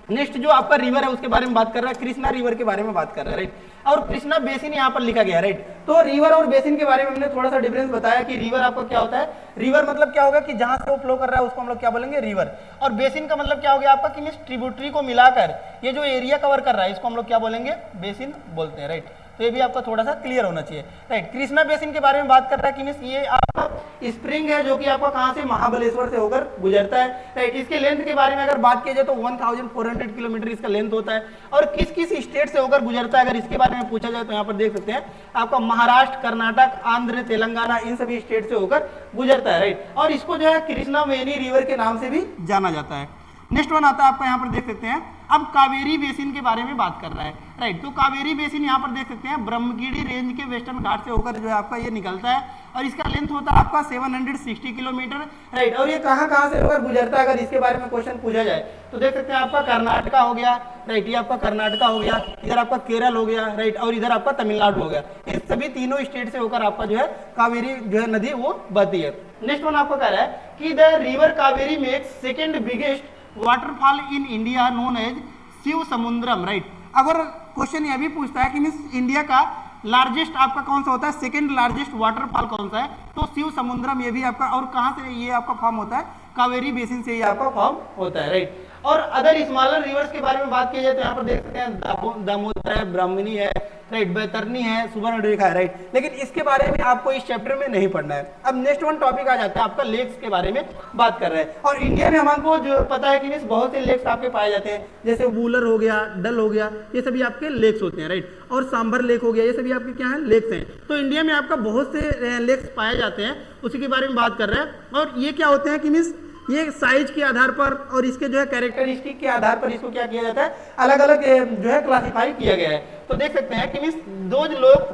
S1: नेक्स्ट जो आपका रिवर है उसके बारे में बात कर रहा है, कृष्णा रिवर के बारे में बात कर रहा है, राइट। और कृष्णा बेसिन यहाँ पर लिखा गया, राइट। तो रिवर और बेसिन के बारे में हमने थोड़ा सा डिफरेंस बताया कि रिवर आपको क्या होता है, रिवर मतलब क्या होगा कि जहां से वो फ्लो कर रहा है उसको हम लोग क्या बोलेंगे, रिवर। और बेसिन का मतलब क्या हो गया आपका कि ट्रिब्यूटरी को मिलाकर ये जो एरिया कवर कर रहा है इसको हम लोग क्या बोलेंगे, बेसिन बोलते हैं, राइट। तो ये भी आपका थोड़ा सा क्लियर होना चाहिए, राइट। कृष्णा बेसिन के बारे में बात कर रहा है कि ये आपका स्प्रिंग है जो कि आपका कहां से, महाबलेश्वर से होकर गुजरता है, राइट। इसके लेंथ के बारे में अगर बात की जाए तो 1400 किलोमीटर इसका लेंथ होता है। और किस किस स्टेट से होकर गुजरता है अगर इसके बारे में पूछा जाए तो यहाँ पर देख सकते हैं आपका महाराष्ट्र, कर्नाटक, आंध्र, तेलंगाना, इन सभी स्टेट से होकर गुजरता है, राइट। और इसको जो है कृष्णा वेनी रिवर के नाम से भी जाना जाता है। नेक्स्ट वन आता है आपका यहाँ पर देख सकते हैं अब कावेरी बेसिन के बारे में बात कर रहा है, राइट। तो कावेरी बेसिन यहाँ पर देख सकते हैं ब्रह्मगिरी रेंज के वेस्टर्न घाट से होकर जो है आपका ये निकलता है और इसका लेंथ होता है आपका 760 किलोमीटर, राइट। और ये कहाँ कहाँ से होकर गुजरता है, अगर इसके बारे में क्वेश्चन पूछा जाए तो देख सकते हैं आपका कर्नाटका हो गया, राइट, ये आपका कर्नाटका हो गया, इधर आपका केरल हो गया, राइट, और इधर आपका तमिलनाडु हो गया। इस सभी तीनों स्टेट से होकर आपका जो है कावेरी जो है नदी वो बहती है। नेक्स्ट वन आपको कह रहा है कि the river Kaveri makes second biggest waterfall in India known as Shiv Samudram, right. अगर क्वेश्चन यह भी पूछता है कि मीन्स इंडिया का लार्जेस्ट आपका कौन सा होता है, सेकंड लार्जेस्ट वाटरफॉल कौन सा है, तो शिव समुद्रम ये भी आपका, और कहाँ से ये आपका फॉर्म होता है, कावेरी बेसिन से ये आपका फॉर्म होता है, राइट। और अदर स्मॉलर रिवर्स के बारे में बात की जाए तो यहाँ पर देख सकते हैं दामोदर है, ब्राह्मणी है, राइट, बैतरनी है, सुवर्णरेखा है, राइट। लेकिन इसके बारे में आपको इस चैप्टर में नहीं पढ़ना है। अब नेक्स्ट वन टॉपिक आ जाता है आपका लेक्स के बारे में बात कर रहे हैं। और इंडिया में हमको जो पता है कि बहुत से लेक्स आपके पाए जाते हैं, जैसे वूलर हो गया, डल हो गया, ये सभी आपके लेक्स होते हैं, राइट। और सांभर लेक हो गया, ये सभी आपके क्या है, लेक्स हैं। तो इंडिया में आपका बहुत से लेक्स पाए जाते हैं, उसी के बारे में बात कर रहे हैं। और ये क्या होते हैं कि मीन्स ये साइज के आधार पर और इसके जो है कैरेक्टरिस्टिक के आधार पर इसको क्या किया जाता है, अलग अलग जो है क्लासिफाई किया गया है। तो देख सकते हैं कि means those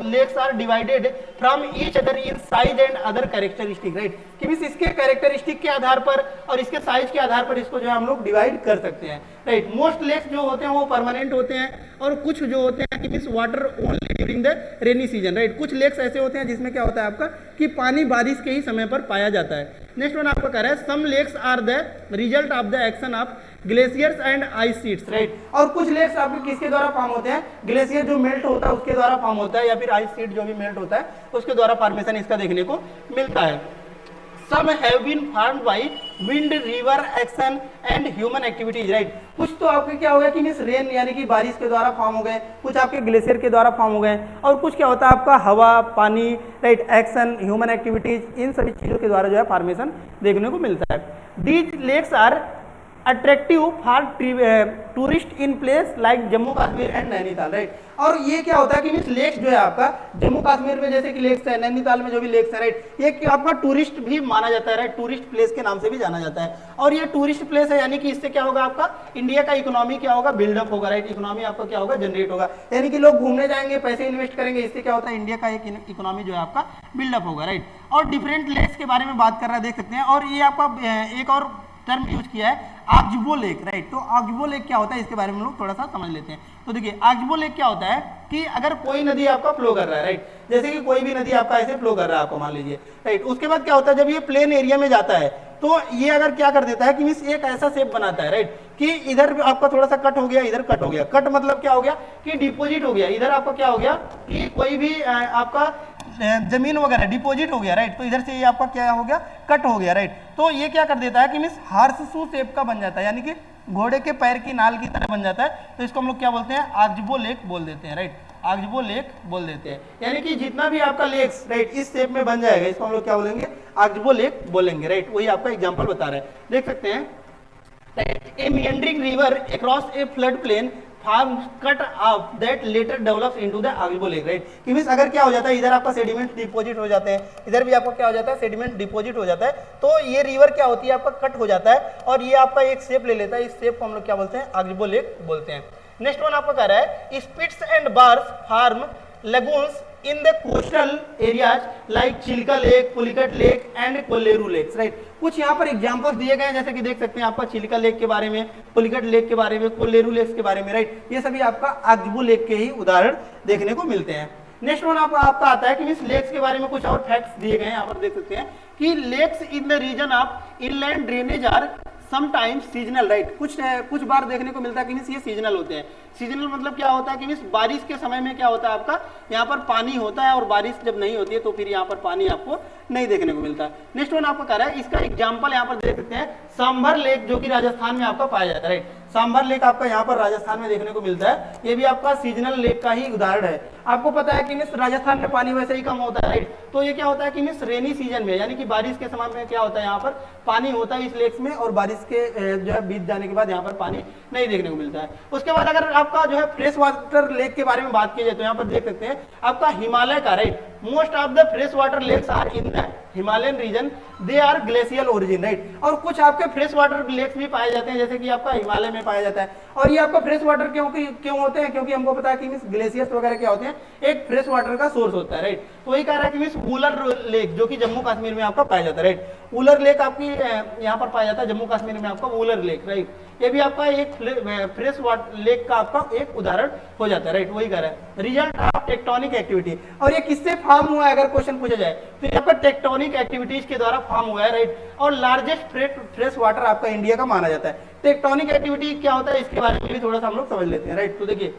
S1: lakes are divided from each other in size and other characteristic, right. कि मीन्स इसके कैरेक्टरिस्टिक के आधार पर और इसके साइज के आधार पर इसको जो है हम लोग डिवाइड कर सकते हैं, राइट। मोस्ट लेक्स जो होते हैं वो परमानेंट होते हैं और कुछ जो होते हैं कि means water only during the rainy season, right. कुछ लेक्स ऐसे होते हैं जिसमें क्या होता है आपका कि पानी बारिश के ही समय पर पाया जाता है। नेक्स्ट वन आपको कह रहा है some lakes are the result of the action of glaciers and ice sheets, right. और कुछ लेक्स आपके किसके द्वारा फॉर्म होते हैं, ग्लेशियर जो मेल्ट होता है उसके द्वारा फॉर्म होता है, या फिर आइस शीट जो भी मेल्ट होता है उसके द्वारा फॉर्मेशन इसका देखने को मिलता है। Some have been formed by wind, river action and human activities, right। कुछ तो आपके क्या हो गया कि मीन्स रेन यानी कि बारिश के द्वारा फॉर्म हो गए, कुछ आपके ग्लेशियर के द्वारा फॉर्म हो गए, और कुछ क्या होता है आपका हवा, पानी, राइट, एक्शन, ह्यूमन एक्टिविटीज, इन सभी चीजों के द्वारा जो है फॉर्मेशन देखने को मिलता है। These lakes are attractive for tourist in place like Jammu Kashmir and Nainital, right. और ये क्या होता है कि मीन्स लेक्स जो है आपका जम्मू कश्मीर में जैसे कि लेक्स है, नैनीताल में जो भी लेक्स है, राइट, ये आपका टूरिस्ट भी माना जाता है, राइट, टूरिस्ट प्लेस के नाम से भी जाना जाता है। और ये टूरिस्ट प्लेस है यानी कि इससे क्या होगा आपका इंडिया का इकोनॉमी क्या होगा, बिल्डअप होगा, राइट। इकोनॉमी आपका क्या होगा, जनरेट होगा, यानी कि लोग घूमने जाएंगे, पैसे इन्वेस्ट करेंगे, इससे क्या होता है इंडिया का एक इकोनॉमी जो है आपका बिल्डअप होगा, राइट। और डिफरेंट लेक्स के बारे में बात कर रहा है, देख सकते हैं। और ये आपका एक और टर्म यूज किया है आक्जबो लेक, राइट। तो आक्जबो लेक क्या होता है इसके बारे में हम लोग थोड़ा सा समझ लेते हैं। तो देखिए आक्जबो लेक क्या होता है कि अगर कोई नदी आपका फ्लो कर रहा है, राइट, जैसे कि कोई भी नदी आपका ऐसे फ्लो कर रहा है आपको मान लीजिए, राइट। उसके बाद क्या होता है जब ये प्लेन एरिया में जाता है तो ये अगर क्या कर देता है कि मीन्स एक ऐसा शेप बनाता है, राइट, कि इधर आपका थोड़ा सा कट हो गया, इधर कट हो गया। कट मतलब क्या हो गया कि डिपोजिट हो गया, इधर आपका क्या हो गया कि कोई भी आपका जमीन वगैरह डिपॉजिट हो गया, राइट। तो इधर से ये आपका क्या हो गया, कट हो गया, राइट। तो ये क्या कर देता है कि मीन्स हार्सशू शेप का बन जाता है, यानी कि घोड़े के पैर की नाल की तरह बन जाता है। तो इसको हम लोग क्या बोलते हैं, आक्जबो लेक बोल देते हैं, राइट, आक्जबो लेक बोल देते हैं। यानी कि जितना भी आपका लेक्स, राइट, इस शेप में बन जाएगा, इसको हम लोग क्या बोलेंगे, आक्जबो लेक बोलेंगे, राइट। वही आपका एग्जाम्पल बता रहे हैं, देख सकते हैं। A meandering river across a floodplain forms cut off that later develops into the oxbow lake, right. कि मींस अगर क्या हो जाता है इधर आपका सेडिमेंट डिपॉजिट हो जाते हैं, इधर भी आपका क्या हो जाता है सेडिमेंट डिपॉजिट हो जाता है, तो ये रिवर क्या होती है आपका कट हो जाता है और ये आपका एक शेप ले लेता है। इस शेप को हम लोग क्या बोलते हैं, आक्जबो लेक बोलते हैं। नेक्स्ट वन आपका कह रहा है spits and bars form lagoons in the coastal areas like Chilka lake, Pulicat lake and Kolleru lakes, right. कुछ यहाँ पर एग्जांपल्स दिए गए हैं, जैसे कि देख सकते हैं आपका चिल्का लेक के बारे में, पुलिकट लेक के बारे में, कोल्लेरू लेक्स के बारे में, राइट। ये सभी आपका आक्जबो लेक के ही उदाहरण देखने को मिलते हैं। नेक्स्ट वन आपका आता है कि मीन्स लेक्स के बारे में कुछ और फैक्ट्स दिए गए हैं, यहाँ पर देख सकते हैं कि lakes in the region of inland drainage are sometimes seasonal, right. कुछ बार देखने को मिलता है कि मीन्स ये सीजनल होते हैं। सीजनल मतलब क्या होता है कि मीन्स बारिश के समय में क्या होता है आपका यहाँ पर पानी होता है और बारिश जब नहीं होती है तो फिर यहाँ पर पानी आपको नहीं देखने को मिलता है। नेक्स्ट वन आपको कह रहा है, इसका एग्जांपल यहाँ पर देख सकते हैं सांभर लेक जो कि राजस्थान में आपका पाया जाता है, राइट। सांभर लेक आपका यहाँ पर राजस्थान में देखने को मिलता है, ये भी आपका सीजनल लेक का ही उदाहरण है। आपको पता है कि मीन्स राजस्थान में पानी वैसे ही कम होता है, राइट। तो ये क्या होता है कि मीन्स रेनी सीजन में यानी कि बारिश के समय में क्या होता है यहाँ पर पानी होता है इस लेक्स में, और बारिश के जो है बीत जाने के बाद यहाँ पर पानी नहीं देखने को मिलता है। उसके बाद अगर आपका जो है फ्रेश वाटर लेक के बारे में बात की जाए तो यहाँ पर देख सकते हैं आपका हिमालय का, right, most of the fresh water lakes are in the Himalayan region they are glacial origin, right. और कुछ आपके फ्रेश वाटर लेक्स भी पाए जाते हैं, जैसे कि आपका हिमालय में पाया जाता है। और ये आपका फ्रेश वाटर क्यों होते हैं, क्योंकि हमको पता है कि ग्लेशियर्स वगैरह क्या होते हैं, एक फ्रेश वाटर का सोर्स होता है, राइट। तो वही कह रहा है कि वुलर लेक जो कि जम्मू कश्मीर में आपका पाया जाता है, राइट। वुलर लेक आपकी यहाँ पर पाया जाता है जम्मू कश्मीर में आपका वुलर लेक, राइट। ये भी आपका एक फ्रेश वाटर लेक का आपका एक उदाहरण हो जाता है, राइट। वही कह रहा है रिजल्ट ऑफ टेक्टोनिक एक्टिविटी। और ये किससे फॉर्म हुआ है अगर क्वेश्चन पूछा जाए तो ये आपका टेक्टोनिक एक्टिविटीज के द्वारा फॉर्म हुआ है, राइट। और लार्जेस्ट फ्रेश वाटर आपका इंडिया का माना जाता है। टेक्टोनिक एक्टिविटी क्या होता है इसके बारे में भी थोड़ा सा हम लोग समझ लेते हैं, राइट। तो देखिए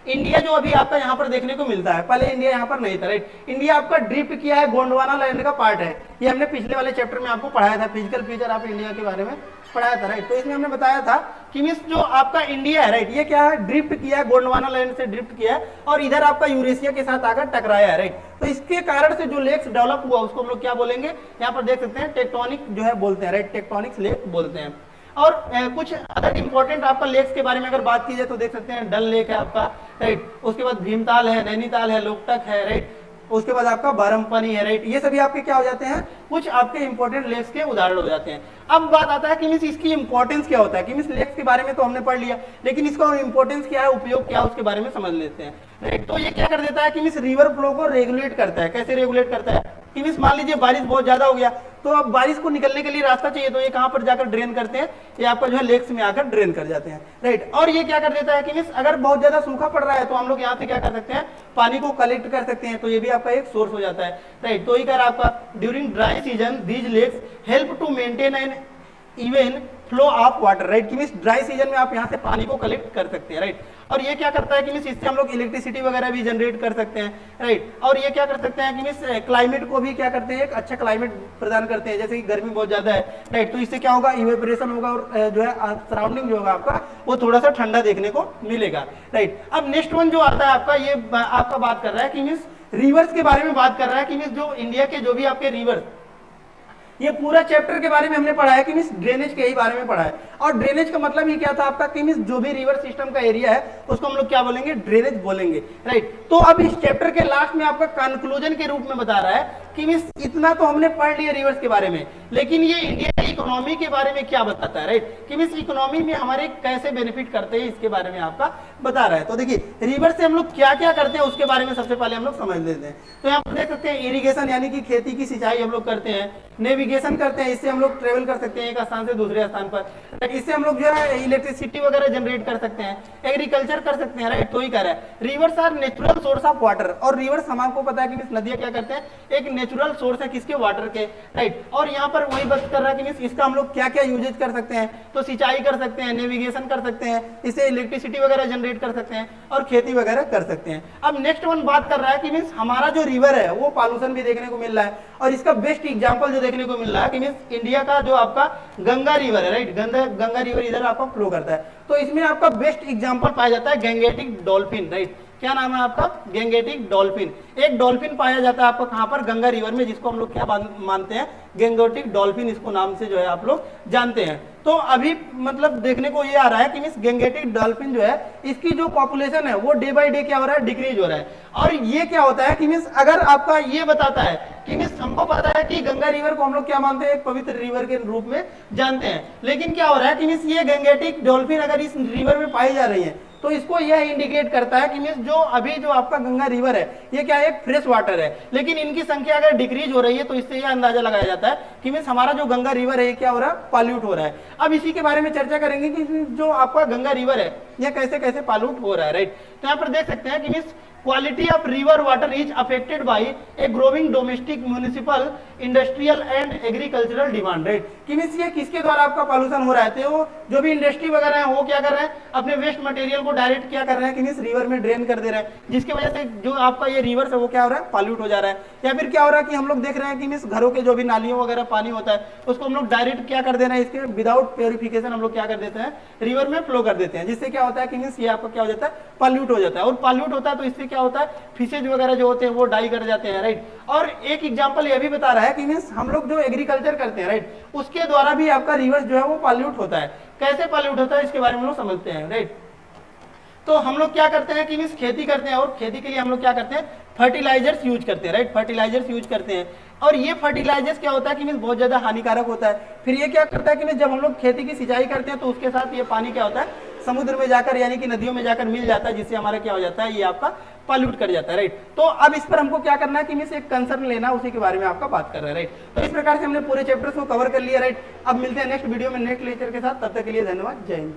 S1: इंडिया जो अभी आपका यहाँ पर देखने को मिलता है, पहले इंडिया यहाँ पर नहीं था, राइट। इंडिया आपका ड्रिफ्ट किया है, गोंडवाना लैंड का पार्ट है। ये हमने पिछले वाले चैप्टर में आपको पढ़ाया था, फिजिकल फीचर ऑफ इंडिया के बारे में पढ़ाया था, राइट। तो इसमें हमने बताया था कि जो आपका इंडिया है, राइट, ये क्या है, ड्रिफ्ट किया है, गोंडवाना लैंड से ड्रिफ्ट किया है और इधर आपका यूरेशिया के साथ आकर टकराया है, राइट। तो इसके कारण से जो लेक्स डेवलप हुआ उसको हम लोग क्या बोलेंगे, यहाँ पर देख सकते हैं टेक्टोनिक जो है बोलते हैं, राइट, टेक्टोनिक लेक बोलते हैं। और कुछ अदर इंपॉर्टेंट आपका लेक्स के बारे में अगर बात की जाए तो देख सकते हैं डल लेक है आपका, राइट। उसके बाद भीमताल है, नैनीताल है, लोकटक है, राइट। उसके बाद आपका बारमपानी है, राइट। ये सभी आपके क्या हो जाते हैं, कुछ आपके इंपॉर्टेंट लेक्स के उदाहरण हो जाते हैं। अब बात आता है कि इसकी इंपॉर्टेंस क्या होता है, कि लेक्स के बारे में तो हमने पढ़ लिया, लेकिन इसका इंपॉर्टेंस क्या है, उपयोग क्या है, उसके बारे में समझ लेते हैं, राइट। तो ये क्या कर देता है कि रिवर फ्लो को रेगुलेट करता है। कैसे रेगुलेट करता है कि मान लीजिए बारिश बहुत ज्यादा हो गया तो अब बारिश को निकलने के लिए रास्ता चाहिए, तो ये कहां पर जाकर ड्रेन करते हैं, ये आपका जो है लेक्स में आकर ड्रेन कर जाते हैं, राइट। और ये क्या कर देता है कि अगर बहुत ज्यादा सूखा पड़ रहा है तो हम लोग यहाँ से क्या कर सकते हैं, पानी को कलेक्ट कर सकते हैं, तो ये भी आपका एक सोर्स हो जाता है, राइट। तो ये कह रहा है आपका during dry season these lakes help to maintain an even flow of water, right. कि ड्राई सीजन में आप यहाँ से पानी को कलेक्ट कर सकते हैं, राइट। और ये क्या करता है कि इससे हम लोग इलेक्ट्रिसिटी वगैरह भी जनरेट कर सकते हैं, राइट। और ये क्या कर सकते हैं कि क्लाइमेट को भी क्या करते हैं, एक अच्छा क्लाइमेट प्रदान करते हैं, जैसे कि गर्मी बहुत ज्यादा है, राइट। तो इससे क्या होगा, इवेपोरेशन होगा और जो है सराउंडिंग जो होगा आपका वो थोड़ा सा ठंडा देखने को मिलेगा, राइट। अब नेक्स्ट वन जो आता है आपका, ये आपका बात कर रहा है कि रिवर्स के बारे में बात कर रहा है कि जो इंडिया के जो भी आपके रिवर्स, ये पूरा चैप्टर के बारे में हमने पढ़ा है कि ड्रेनेज के ही बारे में पढ़ा है। और ड्रेनेज का मतलब ही क्या था आपका कि जो भी रिवर सिस्टम का एरिया है उसको हम लोग क्या बोलेंगे, ड्रेनेज बोलेंगे, राइट। तो अब इस चैप्टर के लास्ट में आपका कंक्लूजन के रूप में बता रहा है कि इतना तो हमने पढ़ लिया रिवर्स के बारे में, लेकिन ये इंडिया की इकोनॉमी के बारे में क्या बताता है, राइट। कि इकोनॉमी में हमारे कैसे बेनिफिट करते हैं इसके बारे में आपका बता रहा है। तो देखिए रिवर्स से हम लोग क्या क्या करते हैं उसके बारे में सबसे पहले हम लोग समझ लेते हैं। तो यहाँ पर देख सकते हैं इरिगेशन यानी कि खेती की सिंचाई हम लोग करते हैं, नेविगेशन करते हैं, इससे हम लोग ट्रेवल कर सकते हैं एक स्थान से दूसरे स्थान पर, इससे हम लोग जो है इलेक्ट्रिसिटी वगैरह जनरेट कर सकते हैं, एग्रीकल्चर कर सकते हैं, राइट। तो ही कह रहा है rivers are natural source of water. और रिवर्स हमको पता है कि नदियां क्या करते हैं, एक नेचुरल सोर्स है किसके, वाटर के, राइट। और यहाँ पर वही बात कर रहा है कि इसका हम लोग क्या क्या यूजेज कर सकते हैं, तो सिंचाई कर सकते हैं, नेविगेशन कर सकते हैं, इससे इलेक्ट्रिसिटी वगैरह जनरेट कर सकते हैं और खेती वगैरह कर सकते हैं। अब नेक्स्ट वन बात कर रहा है कि हमारा जो रिवर है वो पॉल्यूशन भी देखने को मिल रहा है, और इसका बेस्ट एग्जांपल जो देखने को मिल रहा है कि इंडिया का जो आपका गंगा रिवर है, राइट, गंगा रिवर इधर आपका फ्लो करता है। तो इसमें आपका बेस्ट एग्जांपल पाया जाता है गैंगेटिक डॉल्फिन, राइट। क्या नाम है आपका, गैंगेटिक डॉल्फिन। एक डॉल्फिन पाया जाता है आपको कहां पर, गंगा रिवर में, जिसको हम लोग क्या मानते हैं, गैंगेटिक डॉल्फिन, इसको नाम से जो है आप लोग जानते हैं। तो अभी मतलब देखने को ये आ रहा है कि गैंगेटिक डॉल्फिन जो है इसकी जो पॉपुलेशन है वो डे बाय डे क्या हो रहा है, डिक्रीज हो रहा है। और ये क्या होता है कि अगर आपका ये बताता है कि हमको पता है कि गंगा रिवर को हम लोग क्या मानते हैं, एक पवित्र रिवर के रूप में जानते हैं, लेकिन क्या हो रहा है कि ये गैंगेटिक डॉल्फिन अगर इस रिवर में पाई जा रही है तो इसको यह इंडिकेट करता है कि जो अभी जो आपका गंगा रिवर है ये क्या है, एक फ्रेश वाटर है, लेकिन इनकी संख्या अगर डिक्रीज हो रही है तो इससे यह अंदाजा लगाया जाता है कि हमारा जो गंगा रिवर है ये क्या हो रहा है, पॉल्यूट हो रहा है। अब इसी के बारे में चर्चा करेंगे कि जो आपका गंगा रिवर है यह कैसे कैसे पॉल्यूट हो रहा है, राइट। तो यहाँ पर देख सकते हैं कि quality of river water is affected by a growing domestic municipal industrial and agricultural demand, right. कि ये किसके द्वारा आपका पॉल्यूशन हो रहा है, तो जो भी इंडस्ट्री वगैरह है वो क्या कर रहे हैं, अपने वेस्ट मटेरियल को डायरेक्ट क्या कर रहे हैं कि रिवर में ड्रेन कर दे रहे हैं, जिसकी वजह से जो आपका ये रिवर है वो क्या हो रहा है, पॉल्यूट हो जा रहा है। या फिर क्या हो रहा है कि हम लोग देख रहे हैं कि घरों के जो भी नालियों वगैरह पानी होता है उसको हम लोग डायरेक्ट क्या कर दे रहे हैं, इसके विदाउट प्योरिफिकेशन हम लोग क्या कर देते हैं, रिवर में फ्लो कर देते हैं, जिससे क्या होता है कि ये आपका क्या हो जाता है, पॉल्यूट हो जाता है। और पॉल्यूट होता है तो इससे क्या होता है, फिशेज वगैरह जो होते हैं वो डाई कर जाते हैं, राइट। और एक एग्जांपल ये भी बता रहा है कि हम लोग जो एग्रीकल्चर करते हैं, राइट, उसके द्वारा भी आपका रिवर जो है वो पॉल्यूट होता है। कैसे पॉल्यूट होता है इसके बारे में हम लोग समझते हैं, राइट। तो हम लोग क्या करते हैं कि मीन्स खेती करते हैं, और खेती के लिए हम लोग क्या करते हैं, फर्टिलाइजर्स यूज करते हैं, राइट, फर्टिलाइजर्स यूज करते हैं। और ये फर्टिलाइजर्स क्या होता है कि मीन्स बहुत ज्यादा हानिकारक होता है। फिर ये क्या करता है कि मीन्स जब हम लोग खेती की सिंचाई करते हैं तो उसके साथ ये पानी क्या होता है, समुद्र में जाकर यानी कि नदियों में जाकर मिल जाता है, जिससे हमारा क्या हो जाता है, ये आपका पॉल्यूट कर जाता है, राइट। तो अब इस पर हमको क्या करना है कि मीन्स एक कंसर्न लेना, उसी के बारे में आपका बात कर रहा है, राइट। तो इस प्रकार से हमने पूरे चैप्टर्स को कवर कर लिया, राइट। अब मिलते हैं नेक्स्ट वीडियो में नेक्स्ट लेक्चर के साथ, तब तक के लिए धन्यवाद, जय हिंद।